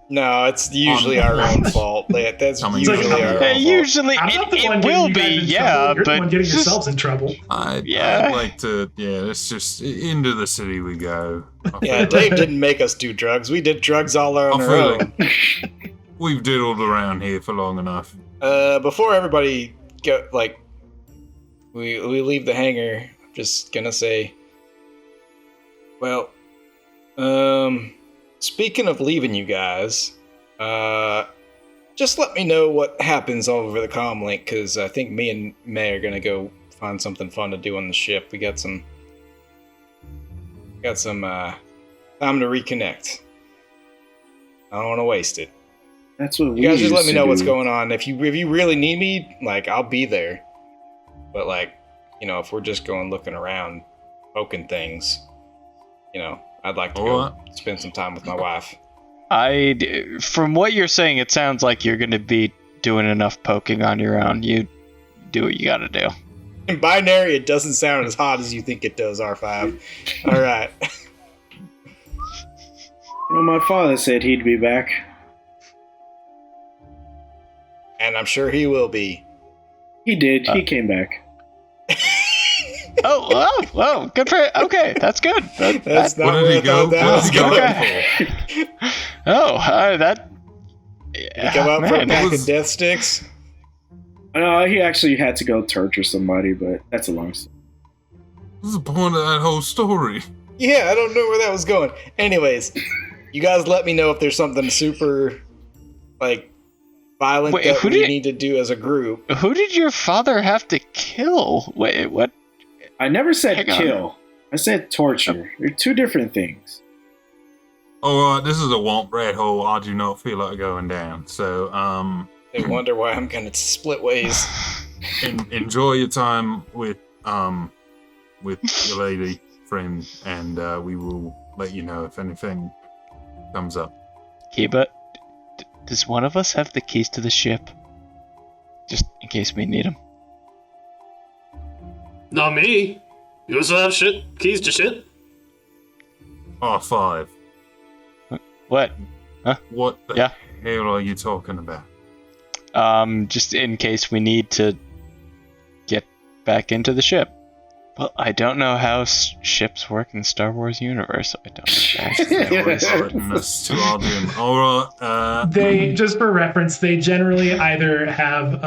No, it's usually our own fault. That's usually our own fault. Usually it will be, yeah, You're the but one getting yourselves in trouble. I'd like to, it's just into the city we go. Yeah, Dave didn't make us do drugs. We did drugs all on our own. We've diddled around here for long enough. Before everybody we leave the hangar, I'm just gonna say, well, speaking of leaving you guys, just let me know what happens over the comm link, because I think me and May are gonna go find something fun to do on the ship. We got some time to reconnect. I don't want to waste it. That's what you guys just let me know what's going on. If you really need me, I'll be there. But if we're just going looking around, poking things, I'd like to go spend some time with my wife. From what you're saying, it sounds like you're going to be doing enough poking on your own. You do what you got to do. In binary, it doesn't sound as hot as you think it does, R5. All right. You know, my father said he'd be back. And I'm sure he will be. He did. He came back. Oh, good for okay, that's good. That's not Where did he go? that was going. Okay. That. He come out for a Man. pack of death sticks. No, he actually had to go torture somebody, but that's a long story. What's the point of that whole story? Yeah, I don't know where that was going. Anyways, you guys let me know if there's something super, like, violent Wait, that who we did- need to do as a group. Who did your father have to kill? Wait, what? I never said Hang on. kill. I said torture. They're two different things. Oh, this is a womp rat hole I do not feel like going down. So, They wonder why I'm gonna split ways. enjoy your time with your lady friend, and we will let you know if anything comes up. Kiba, does one of us have the keys to the ship? Just in case we need them. Not me. You also have keys to shit? R5. What? What the Yeah. hell are you talking about? Just in case we need to get back into the ship. Well, I don't know how ships work in the Star Wars universe, so I don't exactly. Putting us to our doom. Alright, They, just for reference, they generally either have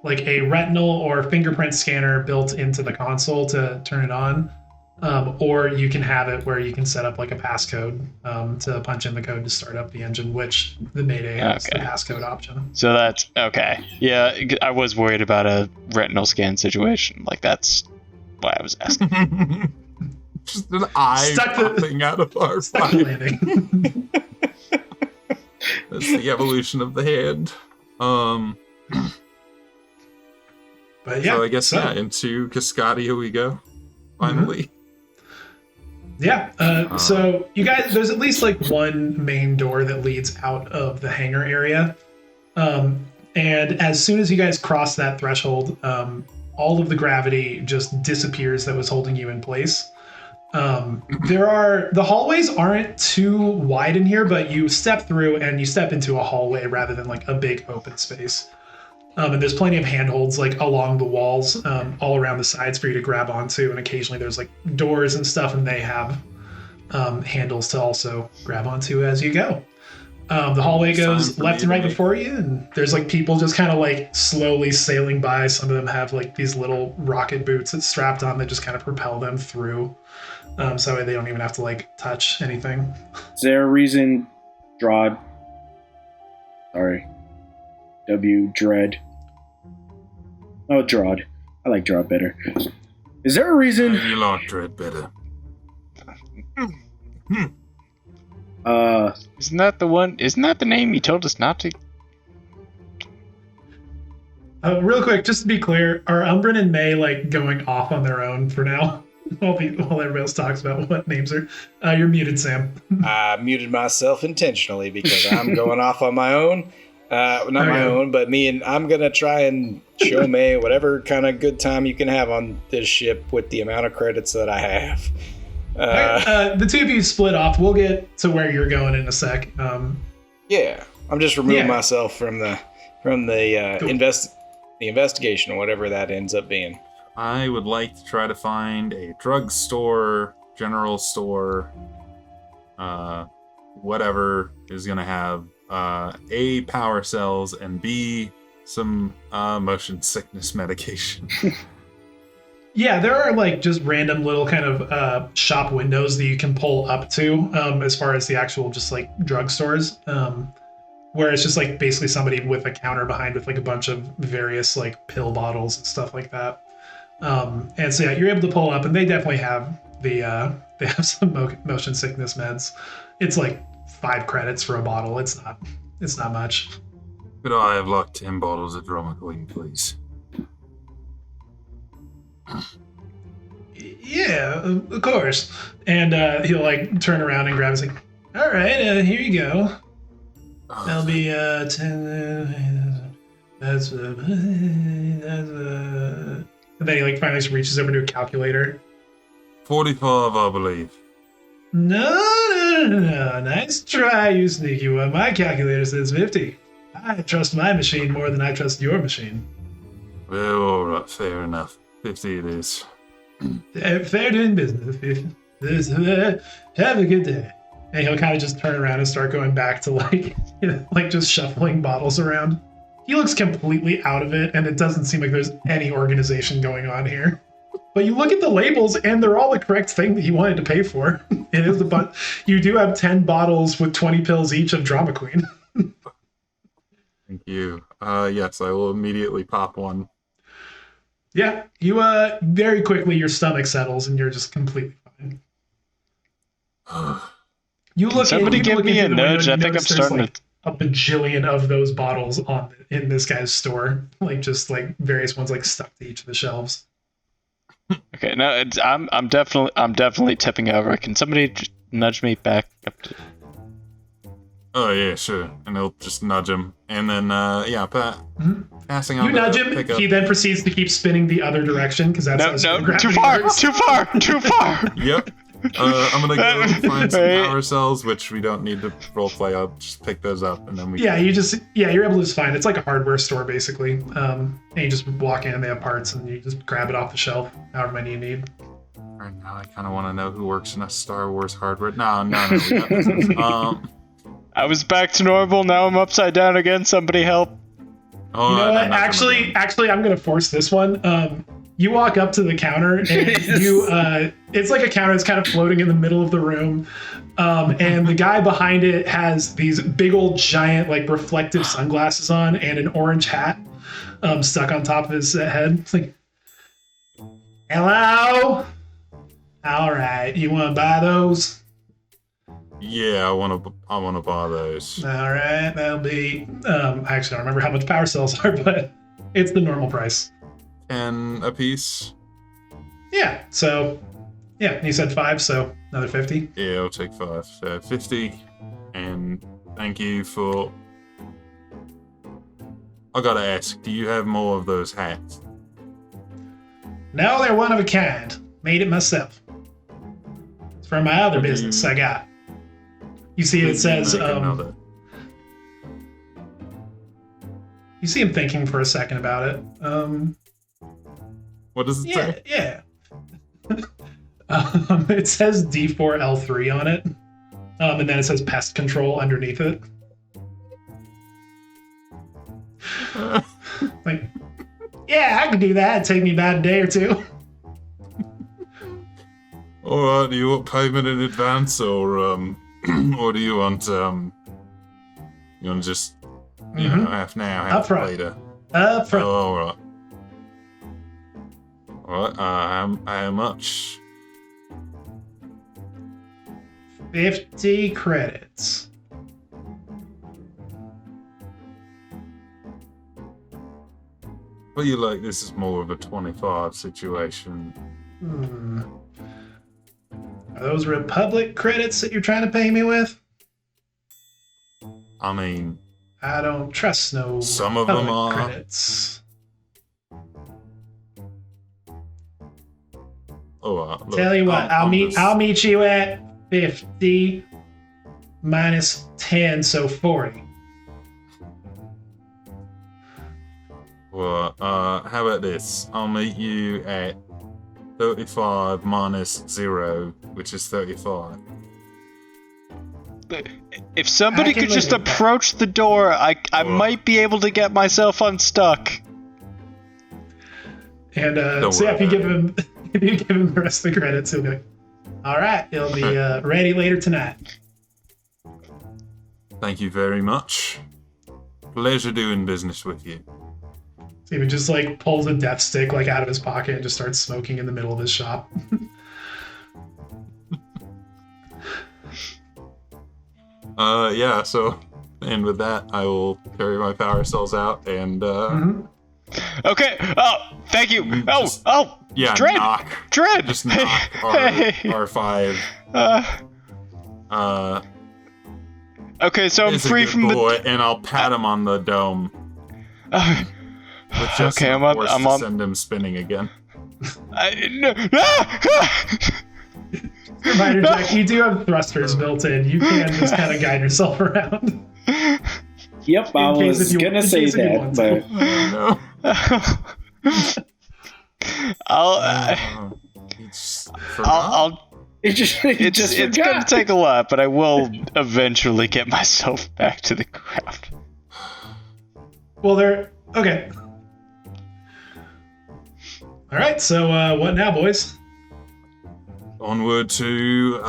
like a retinal or fingerprint scanner built into the console to turn it on, or you can have it where you can set up like a passcode to punch in the code to start up the engine, which the Mayday has the Okay. passcode option. So that's okay. Yeah, I was worried about a retinal scan situation. Like, that's why I was asking. just an eye Stuck the- popping out of our Stuck fire. landing. That's the evolution of the hand. But yeah, So I guess into Kuscadia we go. Finally. Yeah. So you guys, there's at least like one main door that leads out of the hangar area. And as soon as you guys cross that threshold, all of the gravity just disappears that was holding you in place. The hallways aren't too wide in here, but you step through and you step into a hallway rather than like a big open space. And there's plenty of handholds like along the walls, all around the sides for you to grab onto. And occasionally there's like doors and stuff, and they have handles to also grab onto as you go. The hallway goes Sign for left and right Mayday. before you, and there's like people just kind of like slowly sailing by. Some of them have like these little rocket boots that's strapped on that just kind of propel them through. So they don't even have to like touch anything. Is there a reason Drod... Sorry. Dread. Oh, Drod. I like Drod better. Is there a reason... You like Dread better. Isn't that the name you told us not to? Real quick, just to be clear, are Umbrin and May like going off on their own for now? While everybody else talks about what names are. You're muted, Sam. I muted myself intentionally because I'm going off on my own. Not my own, but I'm going to try and show May whatever kind of good time you can have on this ship with the amount of credits that I have. The two of you split off. We'll get to where you're going in a sec. Yeah, I'm just removing Yeah. myself from the Cool. investigation or whatever that ends up being. I would like to try to find a drugstore, general store, whatever is going to have A, power cells, and B, some motion sickness medication. Yeah, there are like just random little kind of shop windows that you can pull up to as far as the actual just like drugstores, where it's just like basically somebody with a counter behind with like a bunch of various like pill bottles and stuff like that. And so yeah, you're able to pull up, and they definitely have they have some motion sickness meds. It's like 5 credits for a bottle. It's not much. Could I have like 10 bottles of Drama Queen, please? Yeah, of course. And he'll like turn around and grab it. Like, all right, here you go. That'll be 10. That's And then he like finally just reaches over to a calculator. 45, I believe. No. Nice try, you sneaky one. My calculator says 50. I trust my machine more than I trust your machine. Well, alright, fair enough. 50 it is. Fair doing business. Have a good day. And he'll kind of just turn around and start going back to like just shuffling bottles around. He looks completely out of it, and it doesn't seem like there's any organization going on here. But you look at the labels, and they're all the correct thing that you wanted to pay for. It is you do have 10 bottles with 20 pills each of Drama Queen. Thank you. Yes, I will immediately pop one. Yeah, you very quickly your stomach settles, and you're just completely fine. You look. Somebody give me a nudge. I think I'm starting to. A bajillion of those bottles in this guy's store, just various ones stuck to each of the shelves. Okay, no, I'm definitely tipping over. Can somebody nudge me back up to? Oh yeah, sure. And he'll just nudge him, and then passing on. You nudge him. He then proceeds to keep spinning the other direction because that's no, too far. Yep. I'm gonna go find some power cells, which we don't need to roleplay. I'll just pick those up, and then we. Yeah, you're able to just find. It's like a hardware store basically. And you just walk in, and they have parts, and you just grab it off the shelf, however many you need. Right now, I kind of want to know who works in a Star Wars hardware. No. I was back to normal. Now I'm upside down again. Somebody help! Oh, you know what? Actually, I'm gonna force this one. You walk up to the counter, and it's like a counter that's kind of floating in the middle of the room. And the guy behind it has these big old giant, reflective sunglasses on and an orange hat stuck on top of his head. It's like, hello? All right, you want to buy those? Yeah, I want to buy those. All right, that'll be, I actually don't remember how much power cells are, but it's the normal price. 10 a piece. Yeah. So, yeah, you said 5, so another 50. Yeah, I'll take 5. So 50, and thank you for. I gotta ask, do you have more of those hats? No, they're one of a kind. Made it myself. It's from my other business I got. You see, it says. You see him thinking for a second about it. What does it say? Yeah. It says D4L3 on it. And then it says pest control underneath it. Yeah, I could do that. It'd take me about a day or two. Alright, do you want payment in advance or do you want just half now, half later? Up front. Oh, alright. Alright, how much? 50 credits. Well, this is more of a 25 situation. Are those Republic credits that you're trying to pay me with? I mean, I don't trust no some of them are credits. Look, tell you what, I'll meet you at 50 minus 10, so 40. Well, how about this? I'll meet you at 35 minus 0, which is 35. If somebody could just approach the door, I might be able to get myself unstuck. And so if you give him the rest of the credits, he'll be like, all right, it'll be ready later tonight. Thank you very much. Pleasure doing business with you. So he just pulls a death stick out of his pocket and just starts smoking in the middle of his shop. Yeah, so, and with that, I will carry my power cells out and, Okay, oh, thank you. Yeah, Dread! knock. Dread! Just knock R5. Okay, so I'm free from the... And I'll pat him on the dome. With just okay, I'm on. Send him spinning again. No. Reminder, Jack, you do have thrusters built in. You can just kind of guide yourself around. Yep, I was gonna say that, but It's gonna take a lot, but I will eventually get myself back to the ground. Well, okay. All right, so what now, boys? Onward to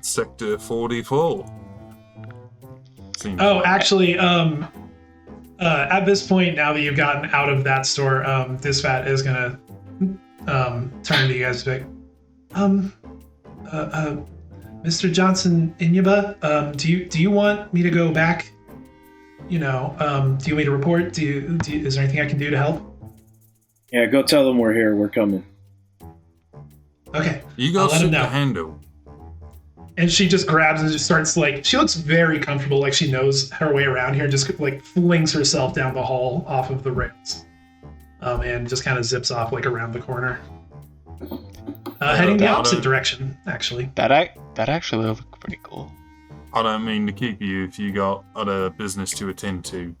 Sector 44. Oh, actually, at this point, now that you've gotten out of that store, Disfat is gonna turn to you guys and be like, Mr. Johnson Inyaba, do you want me to go back? You know, do you want me to report? Is there anything I can do to help? Yeah, go tell them we're here. We're coming. Okay. You go sit the handle. And she just grabs and just starts she looks very comfortable, like she knows her way around here, and just flings herself down the hall off of the rails. And just kind of zips off around the corner. Heading the opposite direction, actually. That actually looked pretty cool. I don't mean to keep you if you got other business to attend to.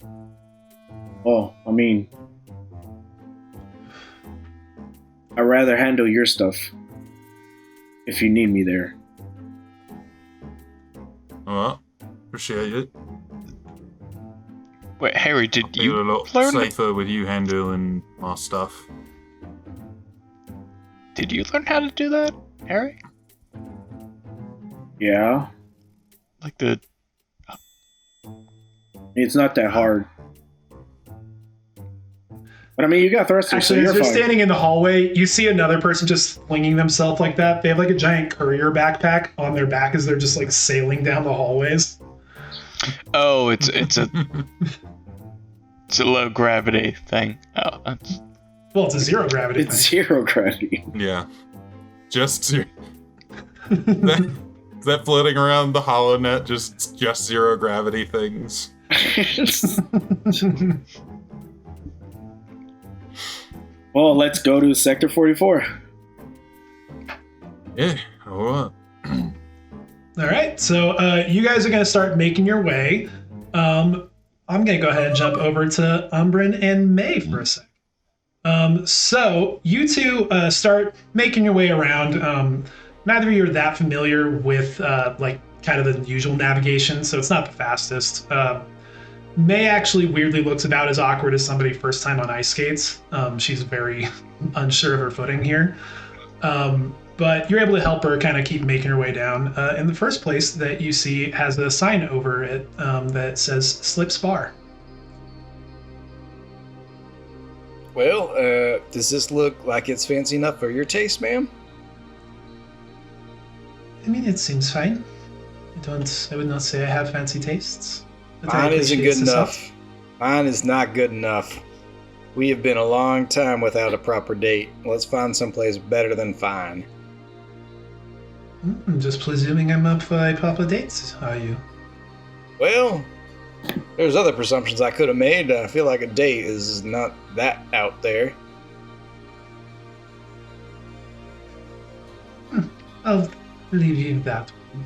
Oh, I mean, I'd rather handle your stuff if you need me there. Well, appreciate it. Wait, Harry, did you feel a lot learn safer with you handling my stuff? Did you learn how to do that, Harry? Yeah. It's not that hard. But I mean, you got thrusters. Actually, so as you're standing in the hallway, you see another person just flinging themselves like that. They have a giant courier backpack on their back as they're just sailing down the hallways. Oh, it's a it's a low gravity thing. Oh, well, it's a zero gravity. It's zero gravity. Yeah, just that floating around the HoloNet, just zero gravity things. Well, let's go to Sector 44. Yeah, alright. Alright, so you guys are going to start making your way. I'm going to go ahead and jump over to Umbrin and May for a sec. So you two start making your way around. Neither of you are that familiar with kind of the usual navigation, so it's not the fastest. May actually weirdly looks about as awkward as somebody first time on ice skates. She's very unsure of her footing here. But you're able to help her kind of keep making her way down. And the first place that you see has a sign over it that says Slip's Bar. Well, does this look like it's fancy enough for your taste, ma'am? I mean, it seems fine. I would not say I have fancy tastes. Mine isn't good enough. Mine is not good enough. We have been a long time without a proper date. Let's find someplace better than fine. I'm just presuming I'm up for a proper date, are you? Well, there's other presumptions I could have made. I feel like a date is not that out there. I'll leave you that one.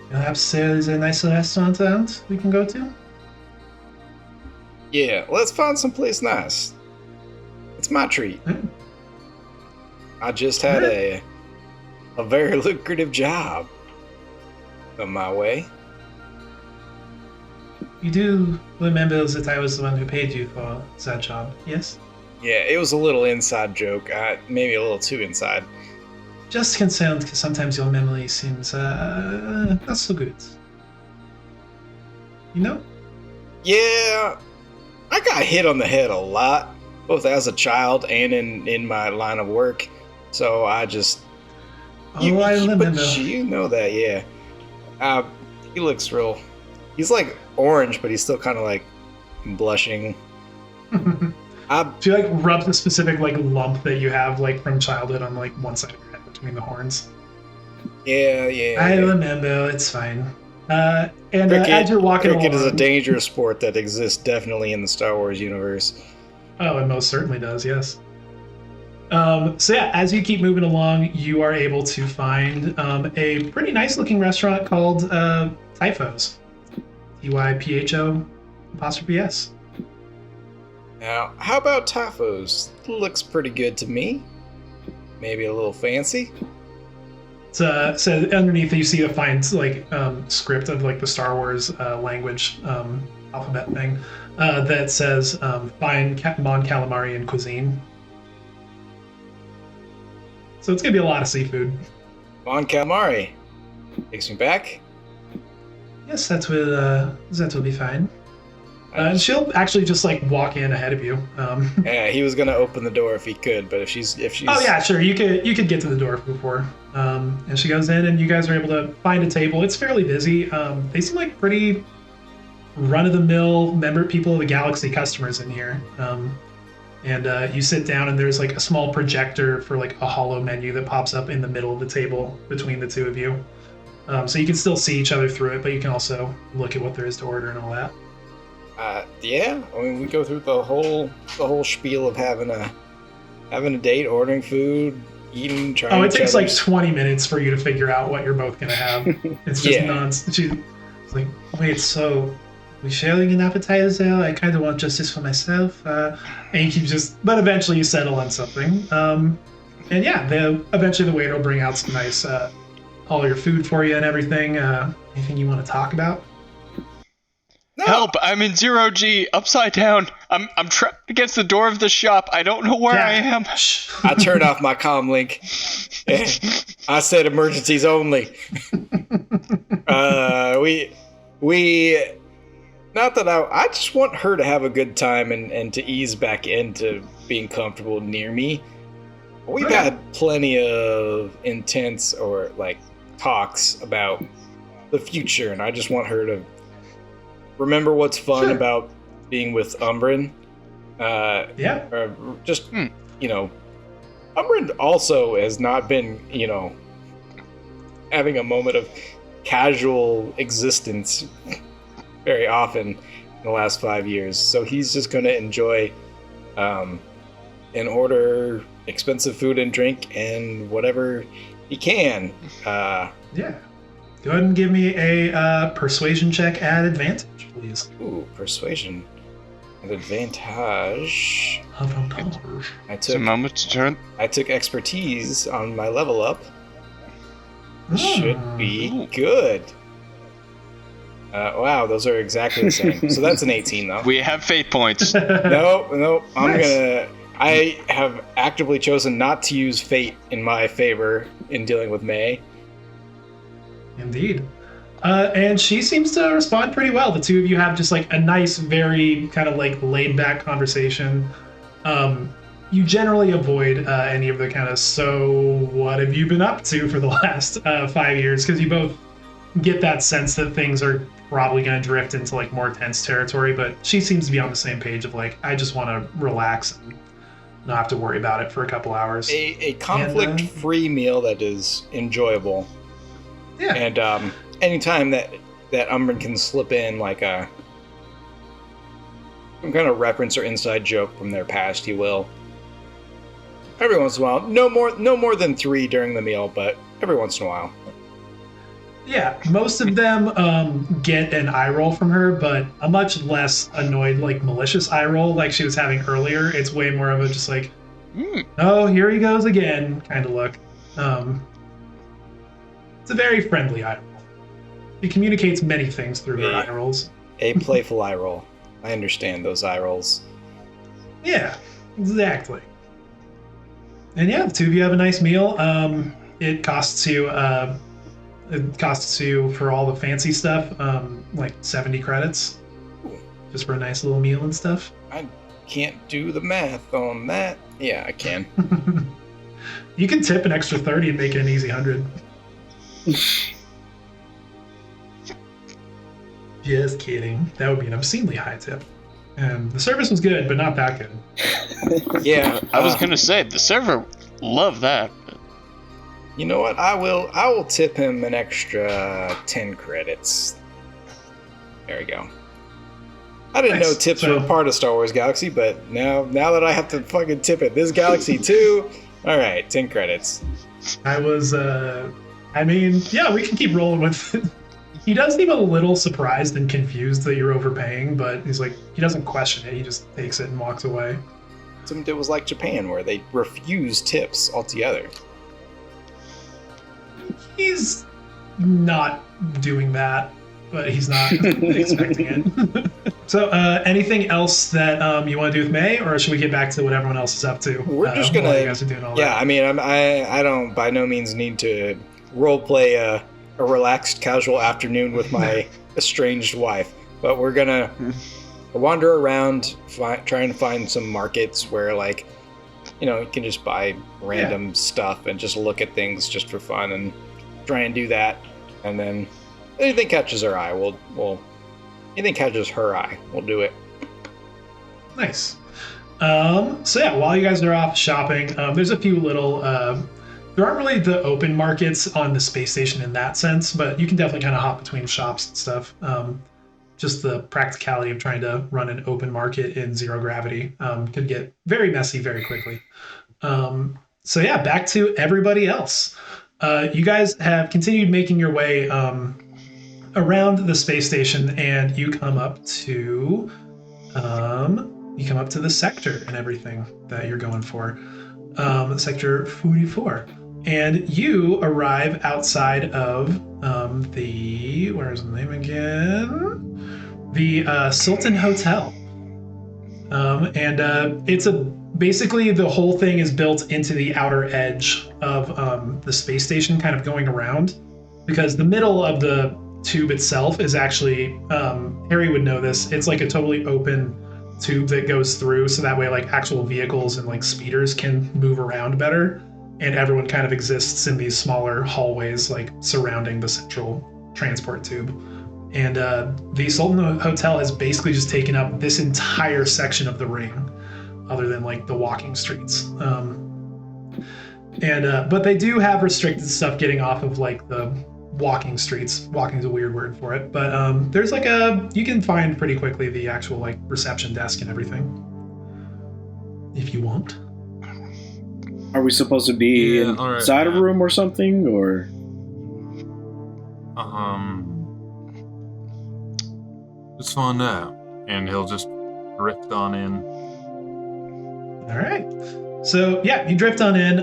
Perhaps there's a nicer restaurant around we can go to? Yeah, let's find someplace nice. It's my treat. I just had a very lucrative job come my way. You do remember that I was the one who paid you for that job, yes? Yeah, it was a little inside joke. Maybe a little too inside. Just concerned because sometimes your memory seems not so good. You know? Yeah, I got hit on the head a lot, both as a child and in my line of work. So I just... I remember. You know that, yeah. He looks real... He's orange, but he's still kind of blushing. She rubs a specific lump that you have from childhood on one side of your head between the horns. Yeah. I remember. It's fine. As you're walking along, cricket is a dangerous sport that exists definitely in the Star Wars universe. Oh, it most certainly does. Yes. So yeah, as you keep moving along, you are able to find a pretty nice looking restaurant called Typhos. Typho''S. Now, how about tacos? Looks pretty good to me. Maybe a little fancy. So underneath you see a fine script of like the Star Wars language alphabet thing that says fine Mon Calamarian cuisine. So it's gonna be a lot of seafood. Mon calamari. Takes me back. Yes, that will be fine. And she'll actually just like walk in ahead of you. Yeah, he was gonna open the door if he could, but if she's Oh yeah, sure. You could get to the door before. And she goes in, and you guys are able to find a table. It's fairly busy. They seem like pretty run-of-the-mill people of the galaxy customers in here. And you sit down, and there's like a small projector for like a holo menu that pops up in the middle of the table between the two of you. So you can still see each other through it, but you can also look at what there is to order and all that. Yeah. I mean, we go through the whole spiel of having a date, ordering food, eating, trying. Oh, it takes like 20 minutes for you to figure out what you're both gonna have. It's just nonsense. She's like, wait, so we sharing an appetizer? I kind of want just this for myself. And you keep but eventually you settle on something. And yeah, eventually the waiter will bring out some nice, all your food for you and everything. Anything you want to talk about? No. Help! I'm in 0G, upside down. I'm trapped against the door of the shop. I don't know where I am. I turned off my comm link. I said emergencies only. We not that I just want her to have a good time and to ease back into being comfortable near me. We've had plenty of intense or like talks about the future, and I just want her to remember what's fun about being with Umbrin. Or just, Umbrin also has not been, having a moment of casual existence very often in the last 5 years. So he's just going to enjoy and order expensive food and drink and whatever he can. Yeah. Go ahead and give me a persuasion check at advantage, please. Ooh, persuasion at advantage. It's a moment to turn. I took expertise on my level up. This should be good. Wow, those are exactly the same. So that's an 18, though. We have fate points. No, I have actively chosen not to use fate in my favor in dealing with May. Indeed. And she seems to respond pretty well. The two of you have just like a nice, very kind of like laid back conversation. You generally avoid any of the kind of, so what have you been up to for the last 5 years? Because you both get that sense that things are probably going to drift into like more tense territory. But she seems to be on the same page of like, I just want to relax and not have to worry about it for a couple hours. A conflict-free meal that is enjoyable. Yeah. And anytime that Umbrin can slip in like some kind of reference or inside joke from their past, he will. Every once in a while. No more than 3 during the meal, but every once in a while. Yeah, most of them get an eye roll from her, but a much less annoyed, like malicious eye roll like she was having earlier. It's way more of a just like, oh, here he goes again kind of look. It's a very friendly eye roll. He communicates many things through her eye rolls. A playful eye roll. I understand those eye rolls. Yeah, exactly. And yeah, the two of you have a nice meal. It costs you for all the fancy stuff, like 70 credits, just for a nice little meal and stuff. I can't do the math on that. Yeah, I can. You can tip an extra 30 and make it an easy 100. Just kidding. That would be an obscenely high tip. And the service was good, but not that good. Yeah. I was gonna say the server loved that. But... You know what? I will tip him an extra 10 credits. There we go. I didn't know Nice. tips So- were part of Star Wars Galaxy, but now that I have to fucking tip at this galaxy too, all right, 10 credits. I was, I mean, yeah, we can keep rolling with it. He does seem a little surprised and confused that you're overpaying, but he's like, he doesn't question it. He just takes it and walks away. It was like Japan, where they refuse tips altogether. He's not doing that, but he's not expecting it. So, anything else that you want to do with May, or should we get back to what everyone else is up to? We're just while gonna, you guys are doing all yeah. that? I mean, I don't by no means need to role play a relaxed, casual afternoon with my estranged wife, but we're gonna wander around, trying to find some markets where, like, you can just buy random stuff and just look at things just for fun and try and do that, and then anything catches our eye, we'll anything catches her eye, we'll do it. Nice. So yeah, while you guys are off shopping, there's a few little. There aren't really the open markets on the space station in that sense, but you can definitely kind of hop between shops and stuff. Just the practicality of trying to run an open market in zero gravity could get very messy very quickly. So yeah, back to everybody else. You guys have continued making your way around the space station, and you come up to the sector and everything that you're going for, sector 44, and you arrive outside of where's the name again? The Sultan Hotel, and it's basically the whole thing is built into the outer edge of the space station, kind of going around, because the middle of the tube itself is actually, Harry would know this, it's like a totally open tube that goes through, so that way like actual vehicles and like speeders can move around better, and everyone kind of exists in these smaller hallways like surrounding the central transport tube. And the Sultan Hotel has basically just taken up this entire section of the ring, other than like the walking streets. But they do have restricted stuff getting off of like the walking streets. Walking is a weird word for it, but there's like you can find pretty quickly the actual like reception desk and everything, if you want. Are we supposed to be inside a room or something, or? Let's find out, and he'll just drift on in. All right. So yeah, you drift on in.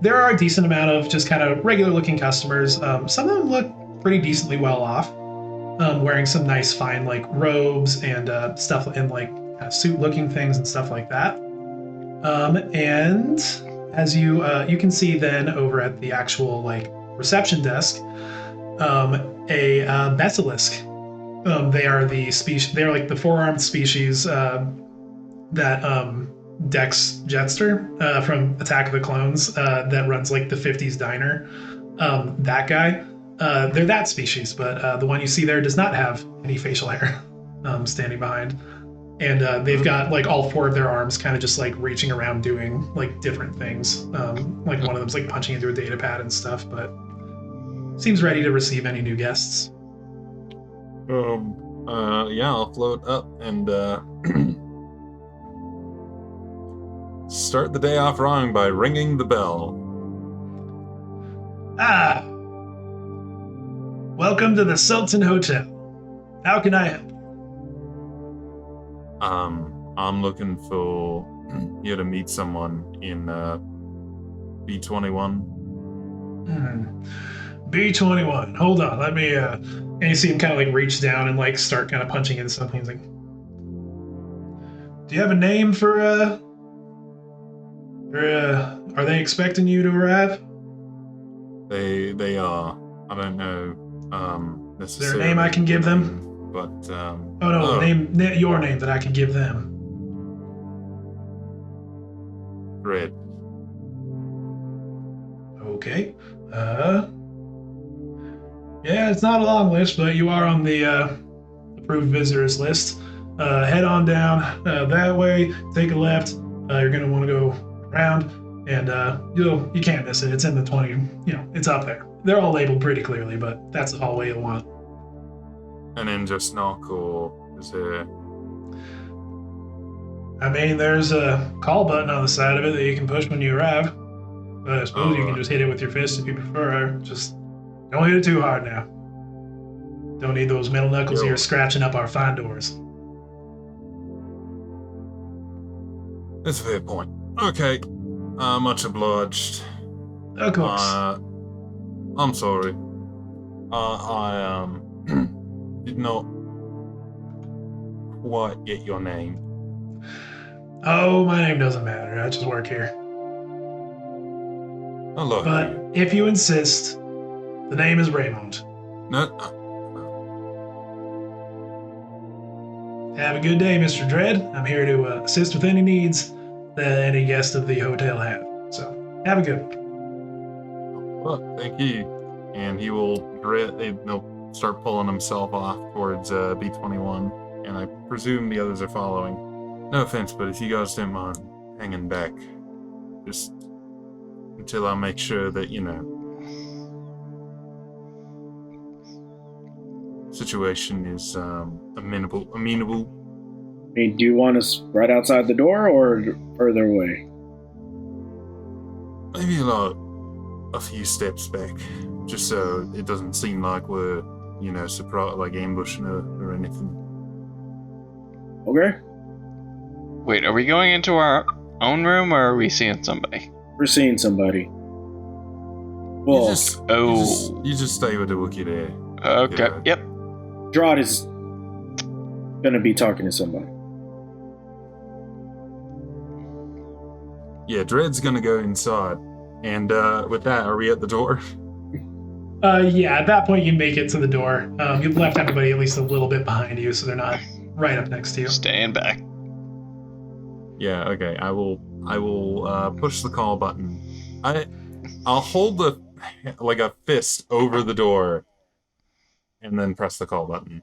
There are a decent amount of just kind of regular looking customers. Some of them look pretty decently well off, wearing some nice fine like robes and stuff, and like kind of suit looking things and stuff like that. And as you can see then over at the actual like reception desk, a basilisk. They are the species. They're like the four-armed species that Dex Jetster from Attack of the Clones that runs like the 50s diner. That guy. They're that species, but the one you see there does not have any facial hair standing behind. And they've got like all four of their arms kind of just like reaching around doing like different things. Like one of them's like punching into a data pad and stuff, but seems ready to receive any new guests. Yeah, I'll float up and start the day off wrong by ringing the bell. Ah! Welcome to the Sultan Hotel. How can I help? I'm looking for you to meet someone in B21. B21. Hold on, let me and you see him kind of like reach down and like start kind of punching into something. He's like, do you have a name for are they expecting you to arrive? They are. I don't know necessarily. Is there a name I can give them? But Your name that I can give them. Red. Okay. Yeah, it's not a long list, but you are on the approved visitors list. Head on down that way, take a left. You're going to want to go around, and you can't miss it. It's in the 20, it's up there. They're all labeled pretty clearly, but that's the hallway you'll want. And then just knock, or is there I mean, there's a call button on the side of it that you can push when you arrive. But I suppose you can just hit it with your fist if you prefer. Just don't hit it too hard now. Don't need those metal knuckles here scratching up our fine doors. That's a fair point. Okay. Much obliged. Of course. I'm sorry. I did not quite get your name. Oh, my name doesn't matter. I just work here. I like But you. if you insist, the name is Raymond. No, Have a good day, Mr. Dredd. I'm here to assist with any needs that any guest of the hotel have. So, have a good one. well, thank you. And he'll start pulling himself off towards B21, and I presume the others are following. No offense, but if you guys don't mind hanging back, just until I make sure that, situation is amenable. I mean, do you want us right outside the door or further away? Maybe like a few steps back, just so it doesn't seem like we're, surprised, like ambushing her or anything. Okay. Wait, are we going into our own room, or are we seeing somebody? We're seeing somebody. Well, You just stay with the Wookiee there. Okay, Yeah. yep. Drod is gonna be talking to somebody. Yeah, Dread's gonna go inside. And with that, are we at the door? Yeah, at that point you make it to the door. You've left everybody at least a little bit behind you, so they're not right up next to you. Staying back. Yeah, okay. I will push the call button. I'll hold a fist over the door and then press the call button.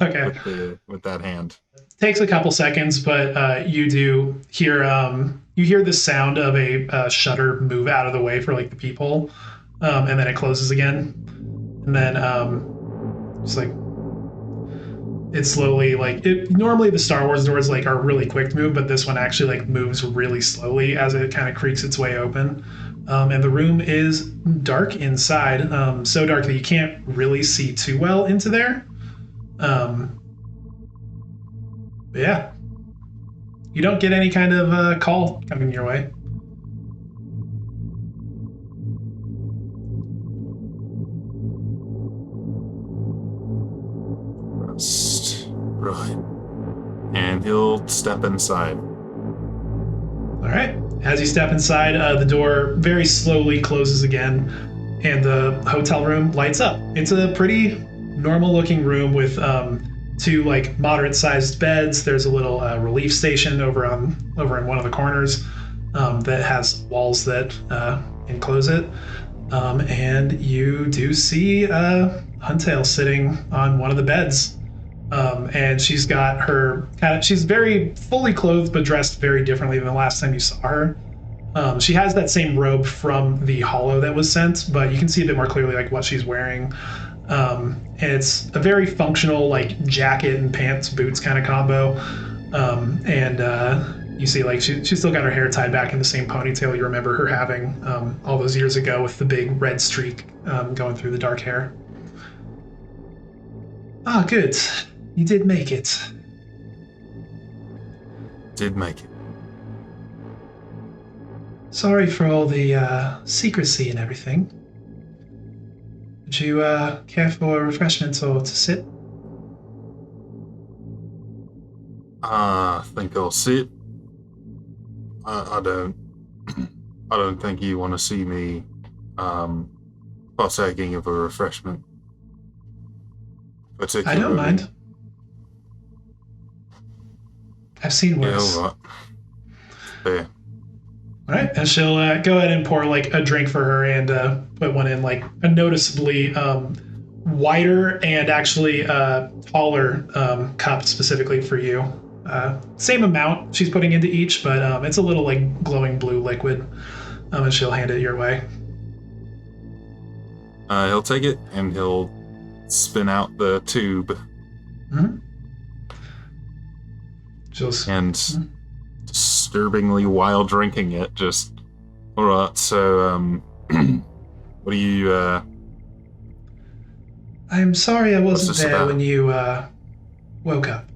Okay. With that hand. Takes a couple seconds, but you do hear the sound of a shutter move out of the way for like the peephole, and then it closes again, and then just like it slowly normally the Star Wars doors like are really quick to move, but this one actually like moves really slowly as it kind of creaks its way open. And the room is dark inside, so dark that you can't really see too well into there. But yeah, you don't get any kind of call coming your way. Right. And he'll step inside. All right. As you step inside, the door very slowly closes again, and the hotel room lights up. It's a pretty normal-looking room with two like moderate-sized beds. There's a little relief station over in one of the corners that has walls that enclose it. And you do see Huntail sitting on one of the beds. And she's got she's very fully clothed, but dressed very differently than the last time you saw her. She has that same robe from the holo that was sent, but you can see a bit more clearly like what she's wearing. And it's a very functional like jacket and pants, boots kind of combo. And you see like she's still got her hair tied back in the same ponytail you remember her having all those years ago with the big red streak going through the dark hair. Ah, good. You did make it. Did make it. Sorry for all the secrecy and everything. Would you care for refreshments or to sit? I think I'll sit. I don't think you want to see me partaking of a refreshment. I don't mind. I've seen worse. Yeah, all right. Fair. All right, and she'll go ahead and pour like a drink for her and put one in like a noticeably wider and actually taller cup specifically for you. Same amount she's putting into each, but it's a little like glowing blue liquid, and she'll hand it your way. He'll take it and he'll spin out the tube. Mm-hmm. And disturbingly while drinking it. Just all right. So, what do you? I'm sorry I wasn't this there about? when you woke up.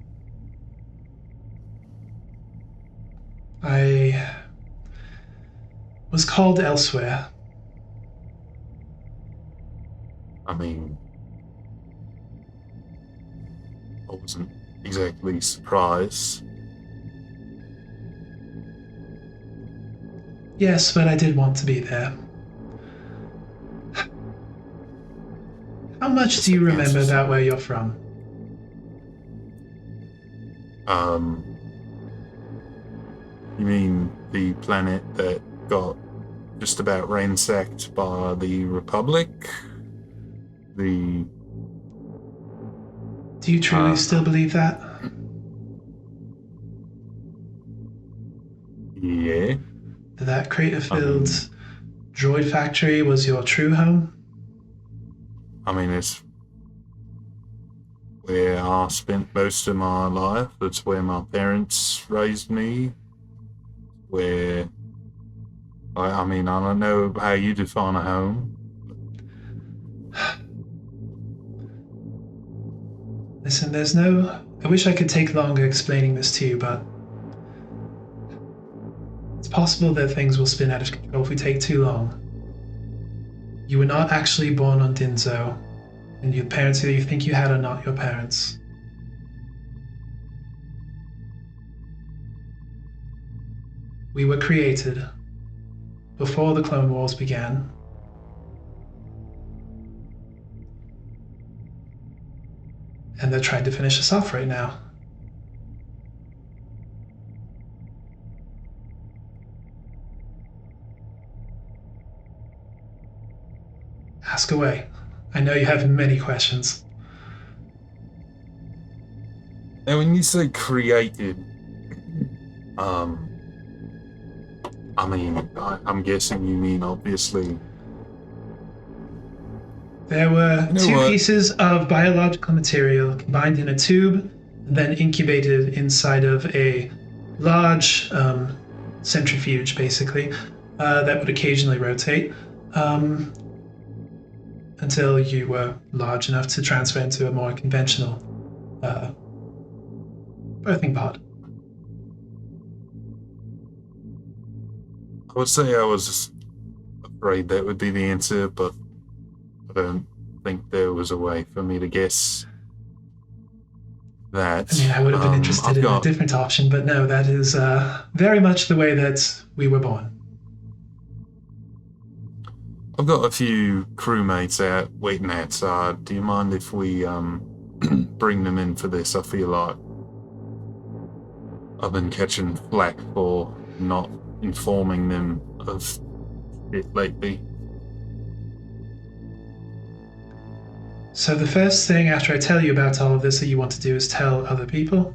I was called elsewhere. I mean, I wasn't exactly surprised. Yes, but I did want to be there. How much do you remember about where you're from? You mean the planet that got just about ransacked by the Republic? Do you truly still believe that? Yeah. That crater-filled droid factory was your true home? I mean, it's where I spent most of my life. It's where my parents raised me. Where, I mean, I don't know how you define a home. Listen, I wish I could take longer explaining this to you, but it's possible that things will spin out of control if we take too long. You were not actually born on Dinzo, and your parents that you think you had are not your parents. We were created before the Clone Wars began. And they're trying to finish us off right now. Ask away. I know you have many questions. Now, when you say created, I mean, I'm guessing you mean obviously. There were two pieces of biological material combined in a tube, and then incubated inside of a large centrifuge, basically, that would occasionally rotate until you were large enough to transfer into a more conventional birthing pod. I would say I was afraid that would be the answer, but I don't think there was a way for me to guess that. I mean, I would have been interested in a different option, but no, that is very much the way that we were born. I've got a few crewmates out waiting outside. Do you mind if we bring them in for this? I feel like I've been catching flack for not informing them of it lately. So the first thing after I tell you about all of this that you want to do is tell other people?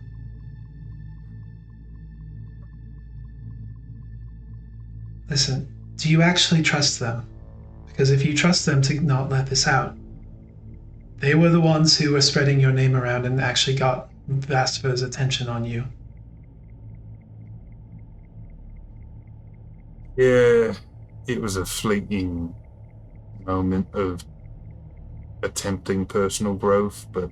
Listen, do you actually trust them? Because if you trust them to not let this out, they were the ones who were spreading your name around and actually got Vastiver's attention on you. Yeah, it was a fleeting moment of attempting personal growth, but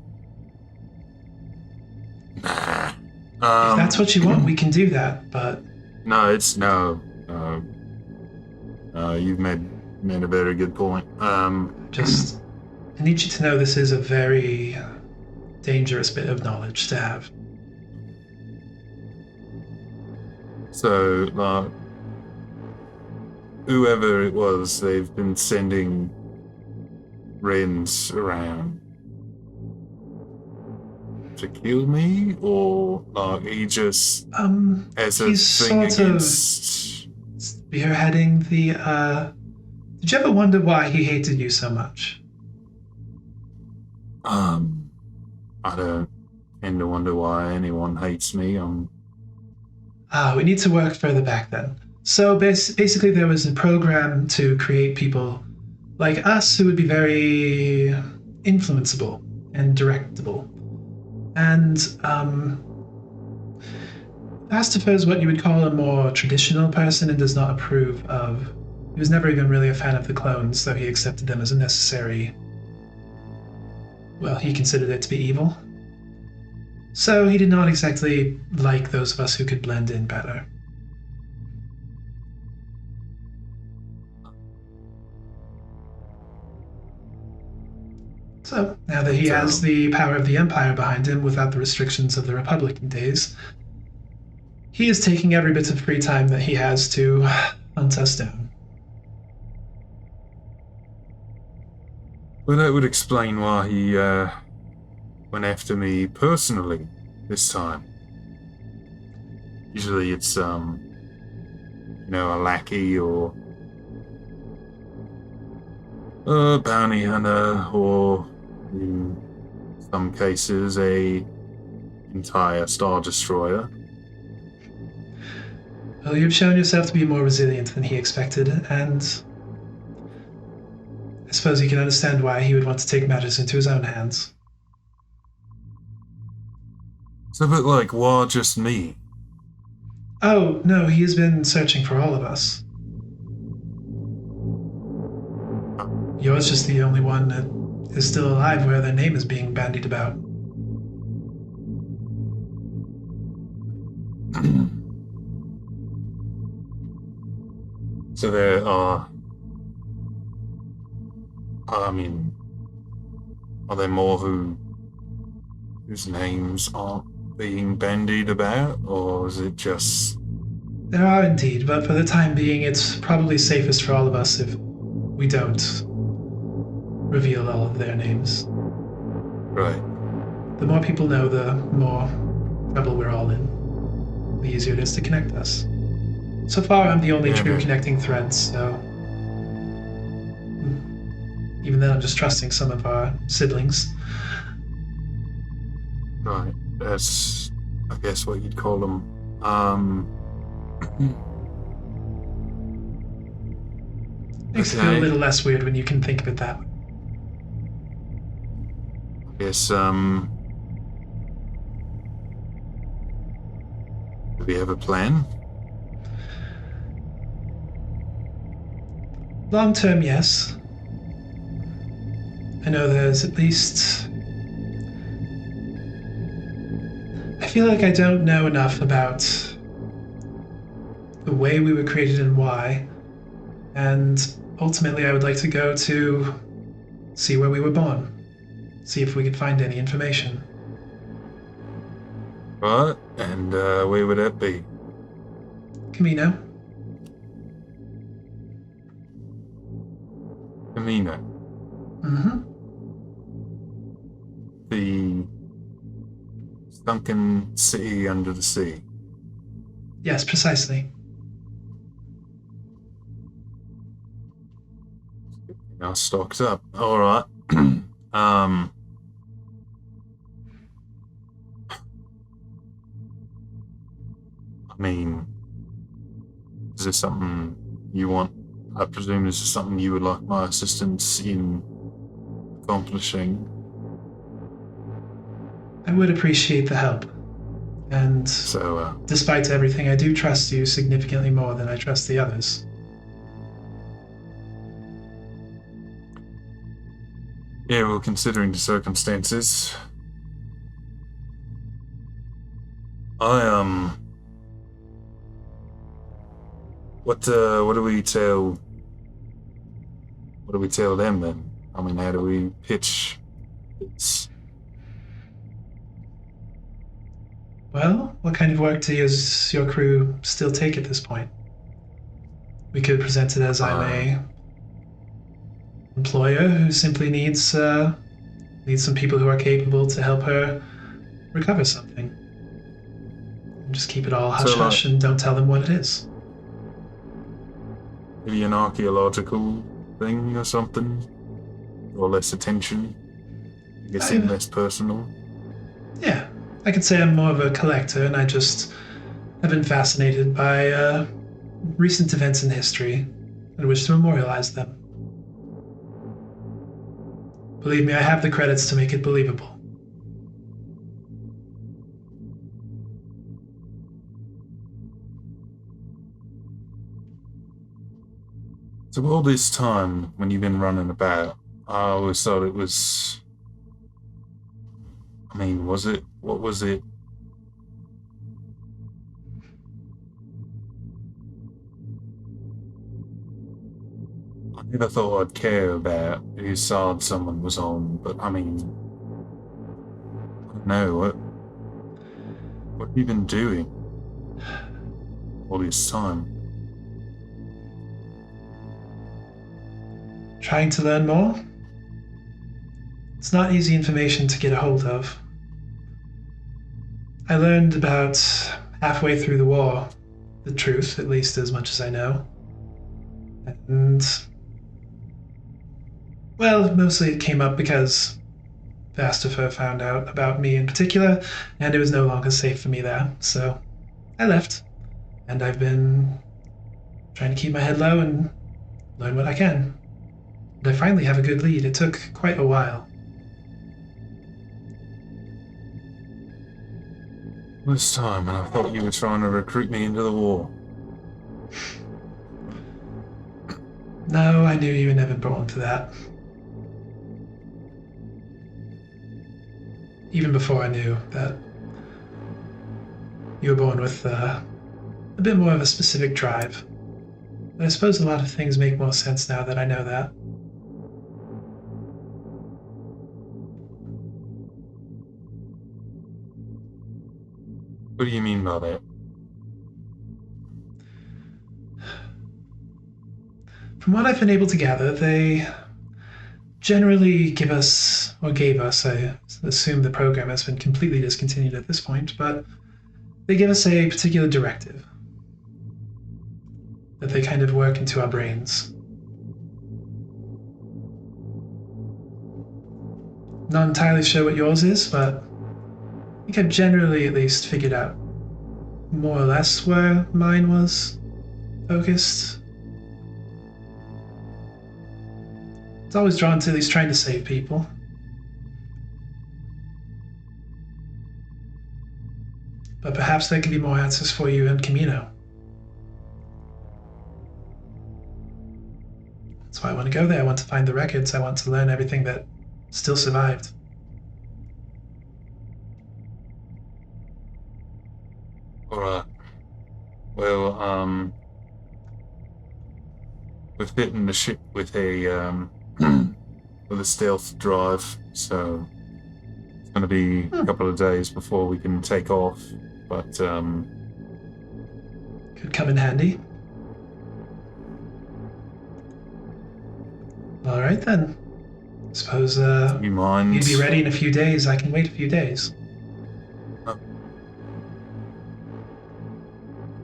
nah. If that's what you want, we can do that, but... No, you've made a very good point. I need you to know this is a very dangerous bit of knowledge to have. So, whoever it was, they've been sending Wrens around to kill me, or he just as a he's thing sort against spearheading the did you ever wonder why he hated you so much? I don't tend to wonder why anyone hates me. We need to work further back then. So basically there was a program to create people like us who would be very influenceable and directable. And Astifer is what you would call a more traditional person and does not approve of. He was never even really a fan of the clones, though he accepted them as a necessary. Well, he considered it to be evil. So he did not exactly like those of us who could blend in better. So, now that he has the power of the Empire behind him without the restrictions of the Republican days, he is taking every bit of free time that he has to hunt us down. Well, that would explain why he went after me personally this time. Usually it's, a lackey or a bounty hunter, or in some cases a entire Star Destroyer. Well, you've shown yourself to be more resilient than he expected, and I suppose you can understand why he would want to take matters into his own hands. So, but like, why just me? Oh, no, he has been searching for all of us. You're just the only one that is still alive where their name is being bandied about. So there are, are there more whose names aren't being bandied about, or is it just... There are indeed, but for the time being, it's probably safest for all of us if we don't reveal all of their names. Right. The more people know, the more trouble we're all in. The easier it is to connect us. So far, I'm the only true connecting thread, so... Even then, I'm just trusting some of our siblings. Right. That's, I guess, what you'd call them. Makes it feel a little less weird when you can think of it that way. I guess, do we have a plan? Long term, yes. I know there's at least... I feel like I don't know enough about the way we were created and why, and ultimately I would like to go to see where we were born, see if we could find any information. Right, and where would that be? Camino. Camino. Mm-hmm. The sunken city under the sea. Yes, precisely. Now stocked up. All right. I mean, is this something you want? I presume this is something you would like my assistance in accomplishing. I would appreciate the help. And so, despite everything, I do trust you significantly more than I trust the others. Yeah, well, considering the circumstances, what do we tell them then? I mean, how do we pitch this? Well, what kind of work does your crew still take at this point? We could present it as I'm a employer who simply needs some people who are capable to help her recover something. And just keep it all hush-hush and don't tell them what it is. Maybe an archaeological thing or something? Or less attention? I guess less personal? Yeah, I could say I'm more of a collector, and I just have been fascinated by recent events in history and wish to memorialize them. Believe me, I have the credits to make it believable. So all this time, when you've been running about, I always thought it was... I mean, was it... What was it? I never thought I'd care about whose side someone was on, but I mean... I don't know, what have you been doing all this time? Trying to learn more? It's not easy information to get a hold of. I learned about halfway through the war, the truth, at least as much as I know. And, well, mostly it came up because Vastifer found out about me in particular, and it was no longer safe for me there, so I left. And I've been trying to keep my head low and learn what I can. And I finally have a good lead. It took quite a while. This time, and I thought you were trying to recruit me into the war. No, I knew you were never born to that. Even before I knew that you were born with a bit more of a specific drive. But I suppose a lot of things make more sense now that I know that. What do you mean by that? From what I've been able to gather, they generally give us, or gave us, I assume the program has been completely discontinued at this point, but they give us a particular directive that they kind of work into our brains. Not entirely sure what yours is, but I think I've generally at least figured out more or less where mine was focused. It's always drawn to at least trying to save people. But perhaps there could be more answers for you in Camino. That's why I want to go there. I want to find the records. I want to learn everything that still survived. Alright. Well, we're fitting the ship with a, with a stealth drive, so it's going to be a couple of days before we can take off, but, Could come in handy. Alright then. Suppose, you mind? you'd be ready in a few days. I can wait a few days.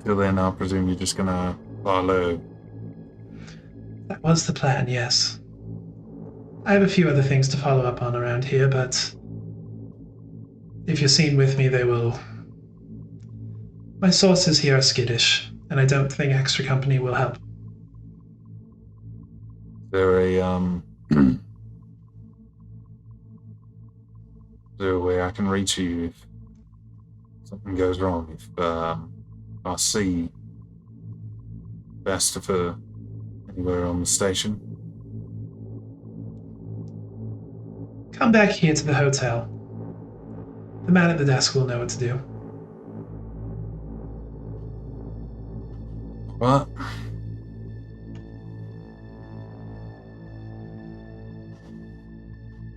Till then, I presume you're just gonna lie low. That was the plan, yes. I have a few other things to follow up on around here, but if you're seen with me, they will... My sources here are skittish, and I don't think extra company will help. Is there a way I can reach you if something goes wrong? If I see Vastifer anywhere on the station? Come back here to the hotel. The man at the desk will know what to do. What?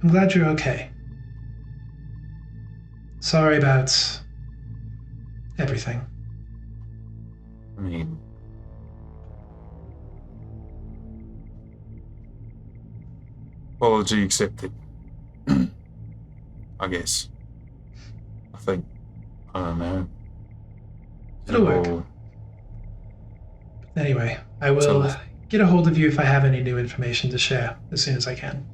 I'm glad you're okay. Sorry about everything. I mean, apology accepted. I guess. I think. I don't know. It'll work. Or- Anyway, I will get a hold of you if I have any new information to share as soon as I can.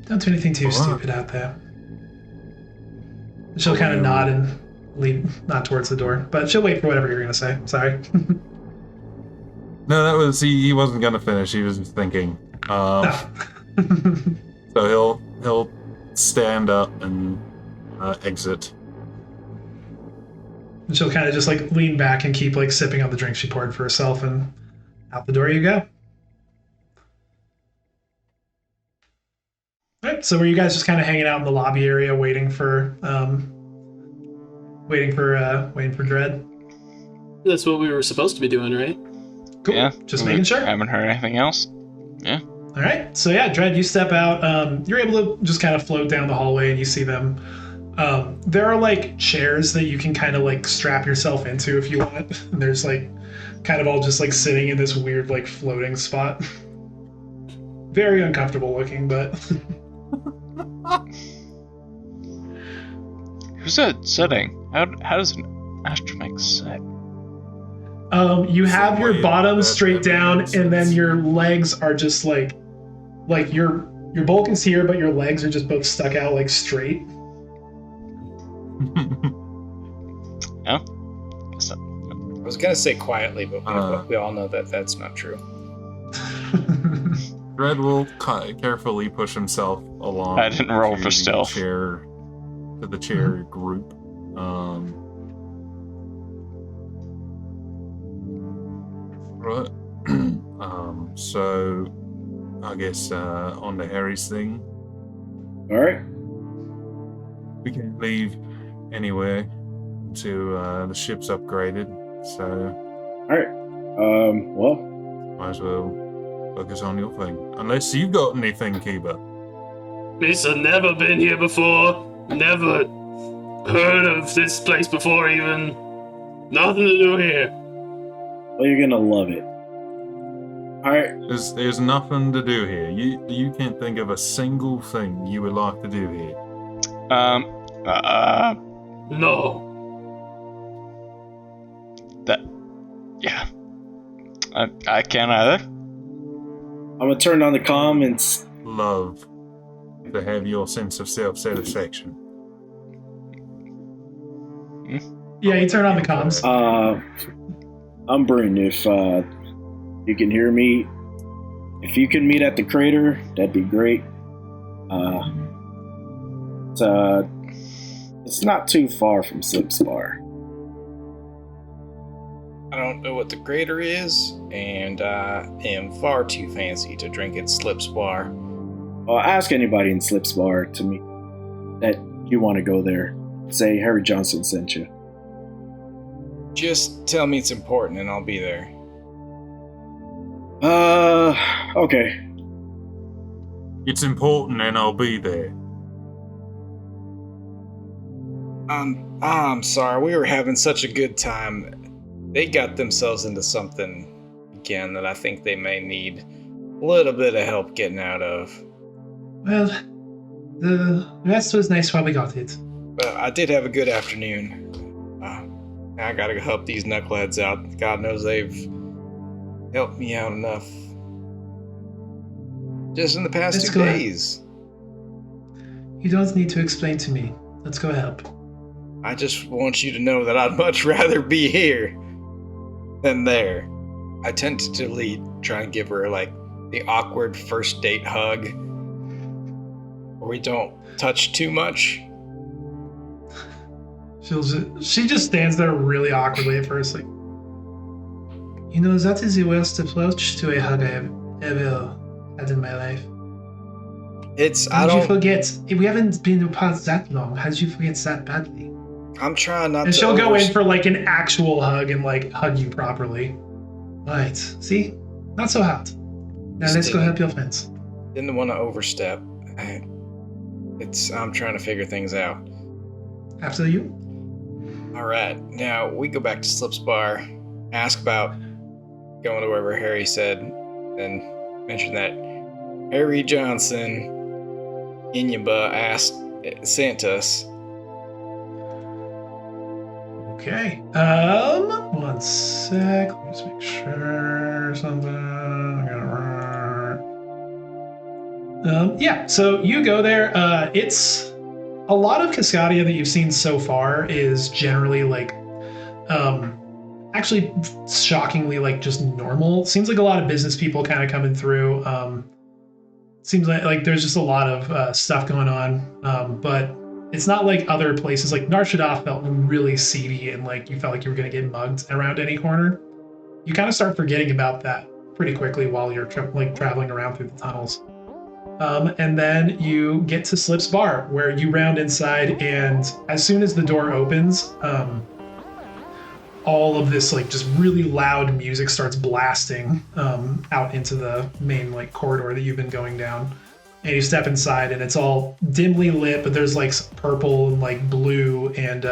Don't do anything too stupid out there. She'll kind of nod and nod towards the door, but she'll wait for whatever you're going to say. Sorry. No, that was he wasn't gonna finish. He was just thinking. No. So he'll stand up and exit. And she'll kind of just like lean back and keep like sipping on the drink she poured for herself, and out the door you go. All right, so were you guys just kind of hanging out in the lobby area, waiting for Dread? That's what we were supposed to be doing, right? Cool. Yeah. Just making sure. Haven't heard anything else. Yeah. All right. So yeah, Dread, you step out. You're able to just kind of float down the hallway, and you see them. There are like chairs that you can kind of like strap yourself into if you want. And there's like kind of all just like sitting in this weird like floating spot. Very uncomfortable looking, but. Who's that sitting? How does an astromech sit? You have your Somewhere bottom that straight down, makes and then sense. your legs are just like your bulk is here, but your legs are just both stuck out like straight. Yeah. Guess that- I was gonna say quietly, but we all know that that's not true. Red will carefully push himself along. I didn't roll to for the stealth. To the chair group. Right. So I guess on to Harry's thing. All right. We can't leave anyway until the ship's upgraded. So All right. Well, might as well focus on your thing. Unless you got anything, Kiba. Lisa, never been here before. Never heard of this place before, even. Nothing to do here. well, you're gonna love it. All right. There's nothing to do here. You can't think of a single thing you would like to do here. No. Yeah. I can't either. I'm gonna turn on the comm and Love to have your sense of self-satisfaction. Yeah, you turn on the comms. Umbrin, if you can hear me, if you can meet at the crater, that'd be great. It's not too far from Slipspar. I don't know what the crater is, and I am far too fancy to drink at Slipspar. Ask anybody in Slipspar to me that you want to go there. Say Harry Johnson sent you. Just tell me it's important, and I'll be there. Okay. It's important, and I'll be there. I'm sorry. We were having such a good time. They got themselves into something again that I think they may need a little bit of help getting out of. Well, the rest was nice while we got it. But I did have a good afternoon. Now I gotta help these knuckleheads out. God knows they've helped me out enough. Just in the past Let's 2 go. days. You don't need to explain to me. Let's go help. I just want you to know that I'd much rather be here than there. I tentatively try and give her like the awkward first date hug where we don't touch too much. She just stands there really awkwardly at first, like, you know, that is the worst approach to a hug I have ever had in my life. I How did you don't. forget? We haven't been apart that long. How did you forget that badly? I'm trying not And to. she'll go in for like an actual hug and like hug you properly. Right. See? Not so hot. Now let's go help your friends. Didn't want to overstep. I'm trying to figure things out. After you. All right. Now we go back to Slipspar, ask about going to wherever Harry said, and mention that Harry Johnson, Inyaba, sent us. Okay. One sec. Let me just make sure something. Yeah. So you go there. It's a lot of Kuscadia that you've seen so far is generally like, actually shockingly like just normal. Seems like a lot of business people kind of coming through. Seems like there's just a lot of stuff going on. But it's not like other places. Like Nar Shaddaa felt really seedy and like you felt like you were going to get mugged around any corner. You kind of start forgetting about that pretty quickly while you're traveling around through the tunnels. And then you get to Slip's bar, where you round inside, and as soon as the door opens, all of this like just really loud music starts blasting out into the main like corridor that you've been going down. And you step inside, and it's all dimly lit, but there's like purple and like blue and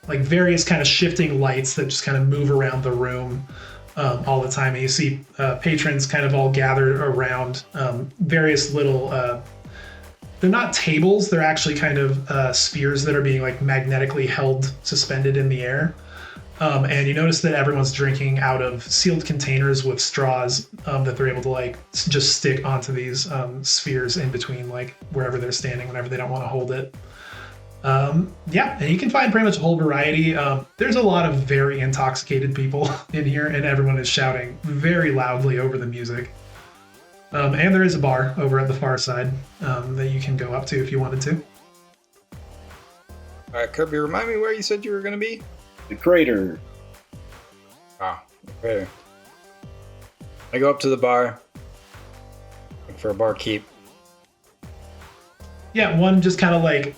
like various kind of shifting lights that just kind of move around the room. All the time, and you see patrons kind of all gathered around various little they're not tables, they're actually kind of spheres that are being like magnetically held suspended in the air, and you notice that everyone's drinking out of sealed containers with straws that they're able to like just stick onto these spheres in between like wherever they're standing whenever they don't want to hold it. Yeah, and you can find pretty much a whole variety. There's a lot of very intoxicated people in here, and everyone is shouting very loudly over the music. And there is a bar over at the far side that you can go up to if you wanted to. All right, Kirby, remind me where you said you were going to be? The crater. Ah, the crater. I go up to the bar, look for a barkeep. Yeah, one just kind of like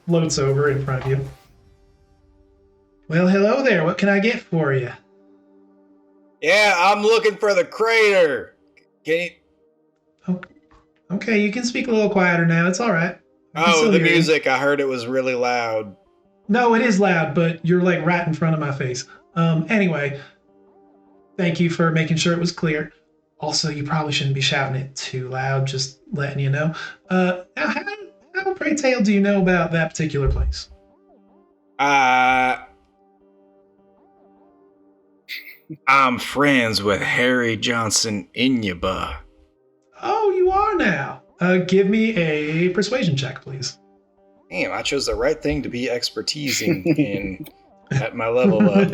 floats over in front of you. Well, hello there. What can I get for you? Yeah, I'm looking for the crater. Can you? Oh, okay, you can speak a little quieter now. It's all right. Oh, the music. I heard it was really loud. No, it is loud, but you're like right in front of my face. Anyway, thank you for making sure it was clear. Also, you probably shouldn't be shouting it too loud, just letting you know. How, pray tale, do you know about that particular place? I'm friends with Harry Johnson Inyaba. Oh, you are now. Give me a persuasion check, please. Damn, I chose the right thing to be expertising in at my level up.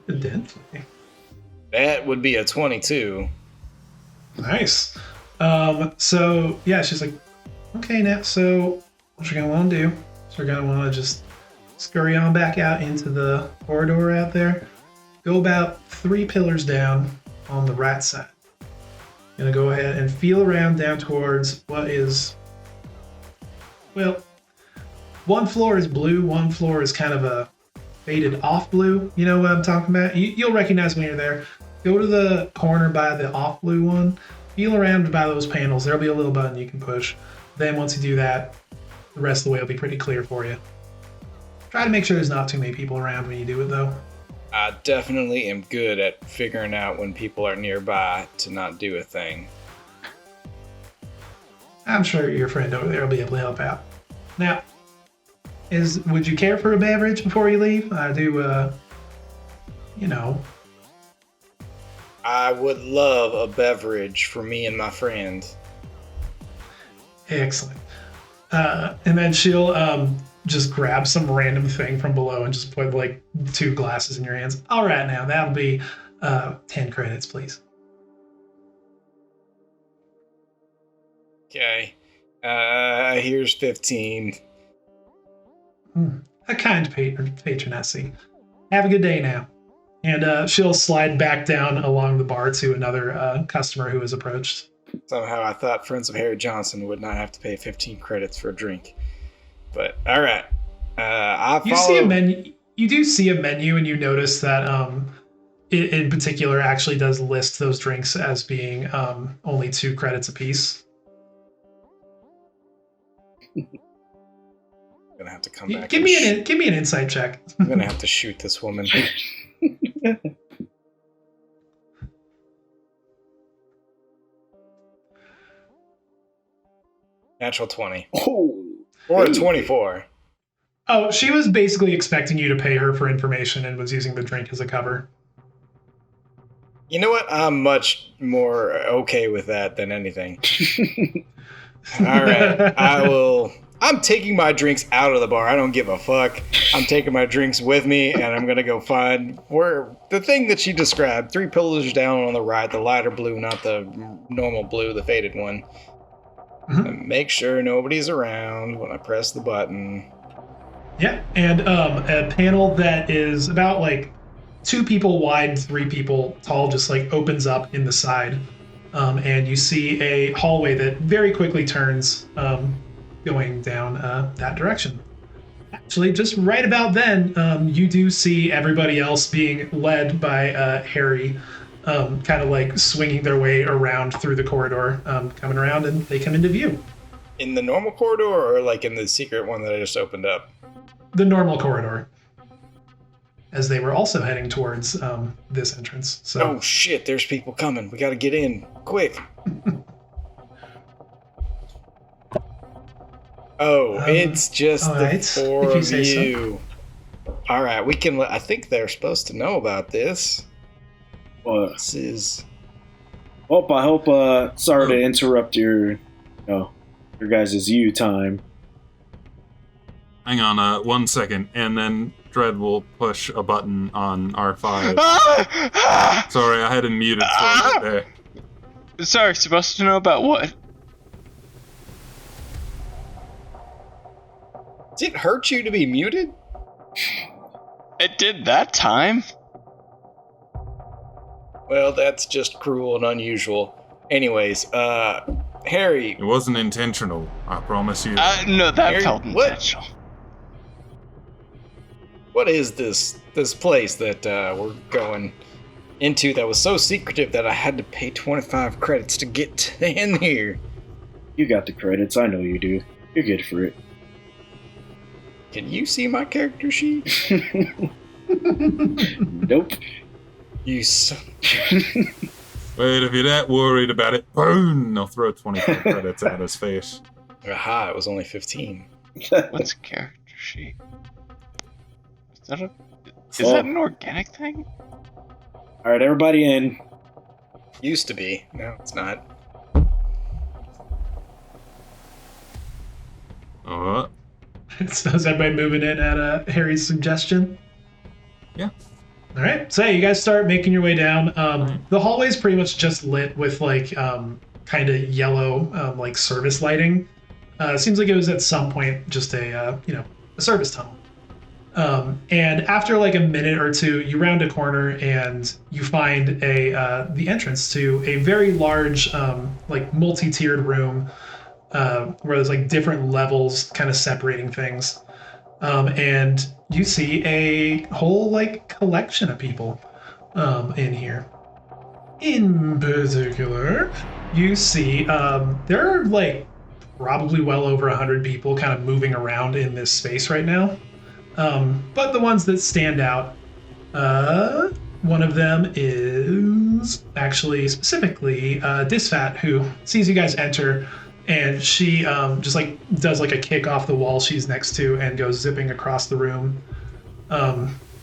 Evidently. That would be a 22. Nice. So yeah, she's like, okay, now, so what you're gonna want to do? So you're gonna want to just scurry on back out into the corridor out there. Go about 3 pillars down on the right side. You're gonna go ahead and feel around down towards what is, well, one floor is blue, one floor is kind of a faded off blue. You know what I'm talking about? You'll recognize when you're there. Go to the corner by the off blue one. Feel around by those panels. There'll be a little button you can push. Then once you do that, the rest of the way will be pretty clear for you. Try to make sure there's not too many people around when you do it, though. I definitely am good at figuring out when people are nearby to not do a thing. I'm sure your friend over there will be able to help out. Now, would you care for a beverage before you leave? I do, you know. I would love a beverage for me and my friend. Excellent. And then she'll just grab some random thing from below and just put like 2 glasses in your hands. All right, now that'll be 10 credits, please. Okay. Here's 15. A kind patron, I see. Have a good day now. And she'll slide back down along the bar to another customer who has approached. Somehow I thought Friends of Harry Johnson would not have to pay 15 credits for a drink. But, alright. You see a menu. You do see a menu, and you notice that it in particular actually does list those drinks as being only 2 credits apiece. I'm gonna have to come back. Give me an insight check. I'm gonna have to shoot this woman. Natural 20. Oh, Or a 24. Oh, she was basically expecting you to pay her for information and was using the drink as a cover. You know what? I'm much more okay with that than anything. Alright, I'm taking my drinks out of the bar. I don't give a fuck. I'm taking my drinks with me, and I'm gonna go find where the thing that she described. 3 pillars down on the right, the lighter blue, not the normal blue, the faded one. And make sure nobody's around when I press the button. Yeah, and a panel that is about like 2 people wide, 3 people tall, just like opens up in the side, and you see a hallway that very quickly turns, going down that direction. Actually, just right about then, you do see everybody else being led by Harry, kind of like swinging their way around through the corridor, coming around, and they come into view. In the normal corridor or like in the secret one that I just opened up? The normal corridor, as they were also heading towards this entrance. So. Oh shit, there's people coming. We gotta get in, quick. It's just the 4 of you. So. Alright, we can, I think they're supposed to know about this. This is... I hope, sorry to interrupt your guys' time. Hang on 1 second, and then Dread will push a button on R5. Sorry, I had it muted for a bit there. Sorry, supposed to know about what? Did it hurt you to be muted? It did that time. Well, that's just cruel and unusual. Anyways, Harry... It wasn't intentional, I promise you. No, that Harry, felt intentional. What is this place that we're going into that was so secretive that I had to pay 25 credits to get in here? You got the credits, I know you do. You're good for it. Can you see my character sheet? Nope. You son. Wait, if you're that worried about it, boom! I'll throw 25 credits at his face. Aha, it was only 15. What's a character sheet? Is that an organic thing? Alright, everybody in. Used to be. No, it's not. So is everybody moving in at Harry's suggestion? Yeah. All right. So you guys start making your way down. The hallway's pretty much just lit with like kind of yellow like service lighting. Seems like it was at some point just a service tunnel. And after like a minute or two, you round a corner and you find the entrance to a very large like multi-tiered room where there's like different levels kind of separating things. And you see a whole like collection of people in here. In particular, you see there are like probably well over 100 people kind of moving around in this space right now. But the ones that stand out, one of them is actually specifically Disfat, who sees you guys enter, and she just like does like a kick off the wall she's next to and goes zipping across the room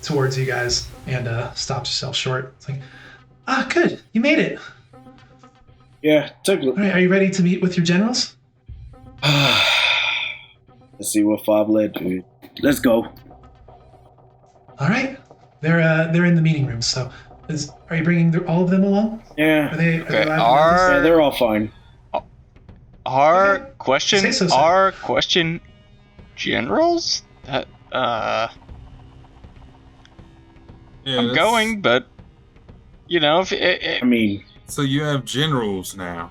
towards you guys and stops herself short. It's like, good, you made it. Yeah, took. All right, are you ready to meet with your generals? Let's see what 5 led to. Let's go. All right, they're in the meeting room. So, are you bringing all of them along? Yeah. Are they Okay, Yeah, they're all fine. Our Okay. question, Say so, sir. our question, generals? That, Yeah, I'm that's- going, but, you know, if I mean, So you have generals now.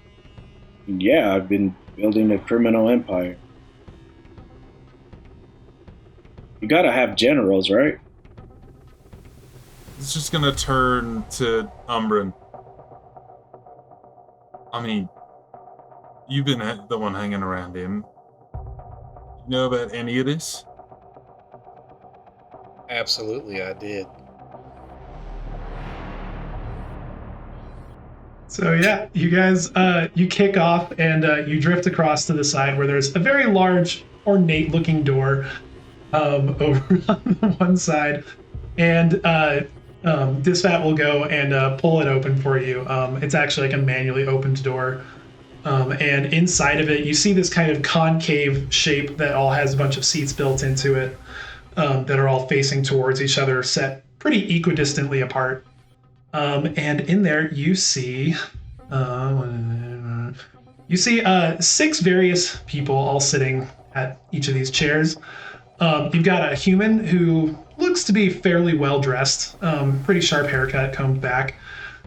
yeah, I've been building a criminal empire. You gotta have generals, right? It's just gonna turn to Umbran. I mean, you've been the one hanging around him. You know about any of this? Absolutely, I did. So yeah, you guys, you kick off and you drift across to the side where there's a very large, ornate-looking door over on the one side, and Disfat will go and pull it open for you. It's actually like a manually opened door, and inside of it, you see this kind of concave shape that all has a bunch of seats built into it that are all facing towards each other, set pretty equidistantly apart. And in there, you see You see 6 various people all sitting at each of these chairs. You've got a human who looks to be fairly well dressed, pretty sharp haircut, combed back,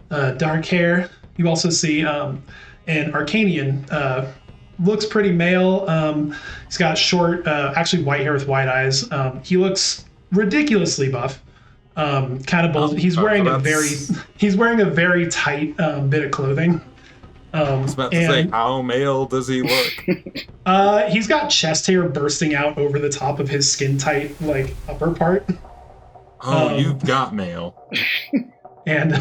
dark hair. You also see an Arcanian, looks pretty male. He's got short, actually white hair with white eyes. He looks ridiculously buff, kind of bold. He's wearing a very tight bit of clothing. I was about to say, how male does he look? He's got chest hair bursting out over the top of his skin tight, like, upper part. Oh, you've got male. And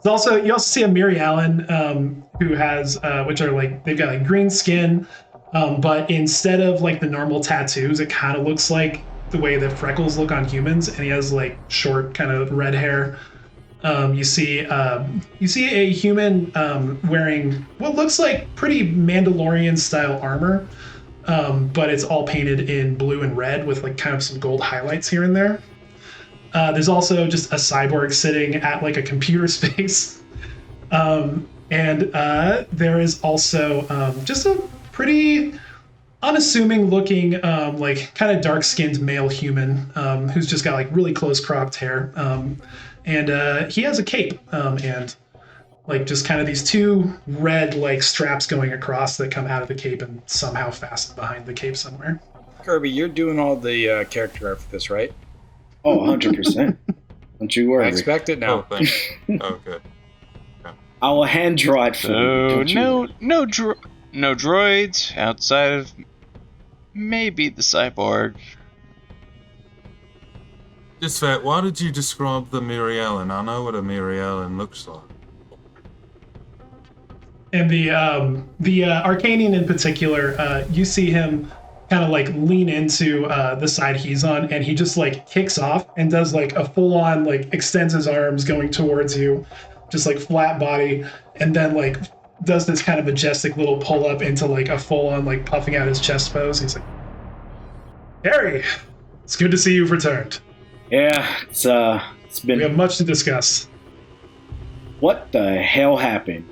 you also see a Miri Allen, who has, which are like, they've got like green skin, but instead of like the normal tattoos, it kind of looks like the way that freckles look on humans, and he has like short kind of red hair. You see a human wearing what looks like pretty Mandalorian style armor, but it's all painted in blue and red with like kind of some gold highlights here and there. There's also just a cyborg sitting at like a computer space, and there is also just a pretty unassuming looking, like kind of dark-skinned male human who's just got like really close cropped hair. And he has a cape, and like just kind of these 2 red like straps going across that come out of the cape and somehow fasten behind the cape somewhere. Kirby, you're doing all the character art for this, right? Oh, 100%. Don't you worry. I expect it now. Oh, thanks. Oh, good. I will hand draw it for you. So no droids outside of maybe the cyborg. Just fact, why did you describe the Miri Allen? I know what a Miri Allen looks like. And the Arcanian in particular, you see him kind of like lean into the side he's on, and he just like kicks off and does like a full-on like extends his arms going towards you, just like flat body, and then like does this kind of majestic little pull up into like a full-on like puffing out his chest pose. He's like, Harry, it's good to see you've returned. Yeah, it's been. We have much to discuss. What the hell happened?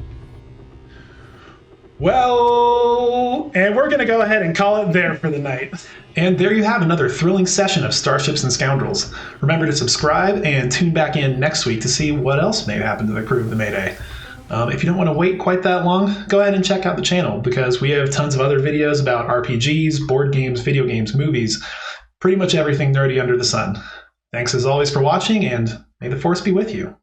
Well, and we're going to go ahead and call it there for the night. And there you have another thrilling session of Starships and Scoundrels. Remember to subscribe and tune back in next week to see what else may happen to the crew of the Mayday. If you don't want to wait quite that long, go ahead and check out the channel, because we have tons of other videos about RPGs, board games, video games, movies, pretty much everything nerdy under the sun. Thanks as always for watching, and may the Force be with you.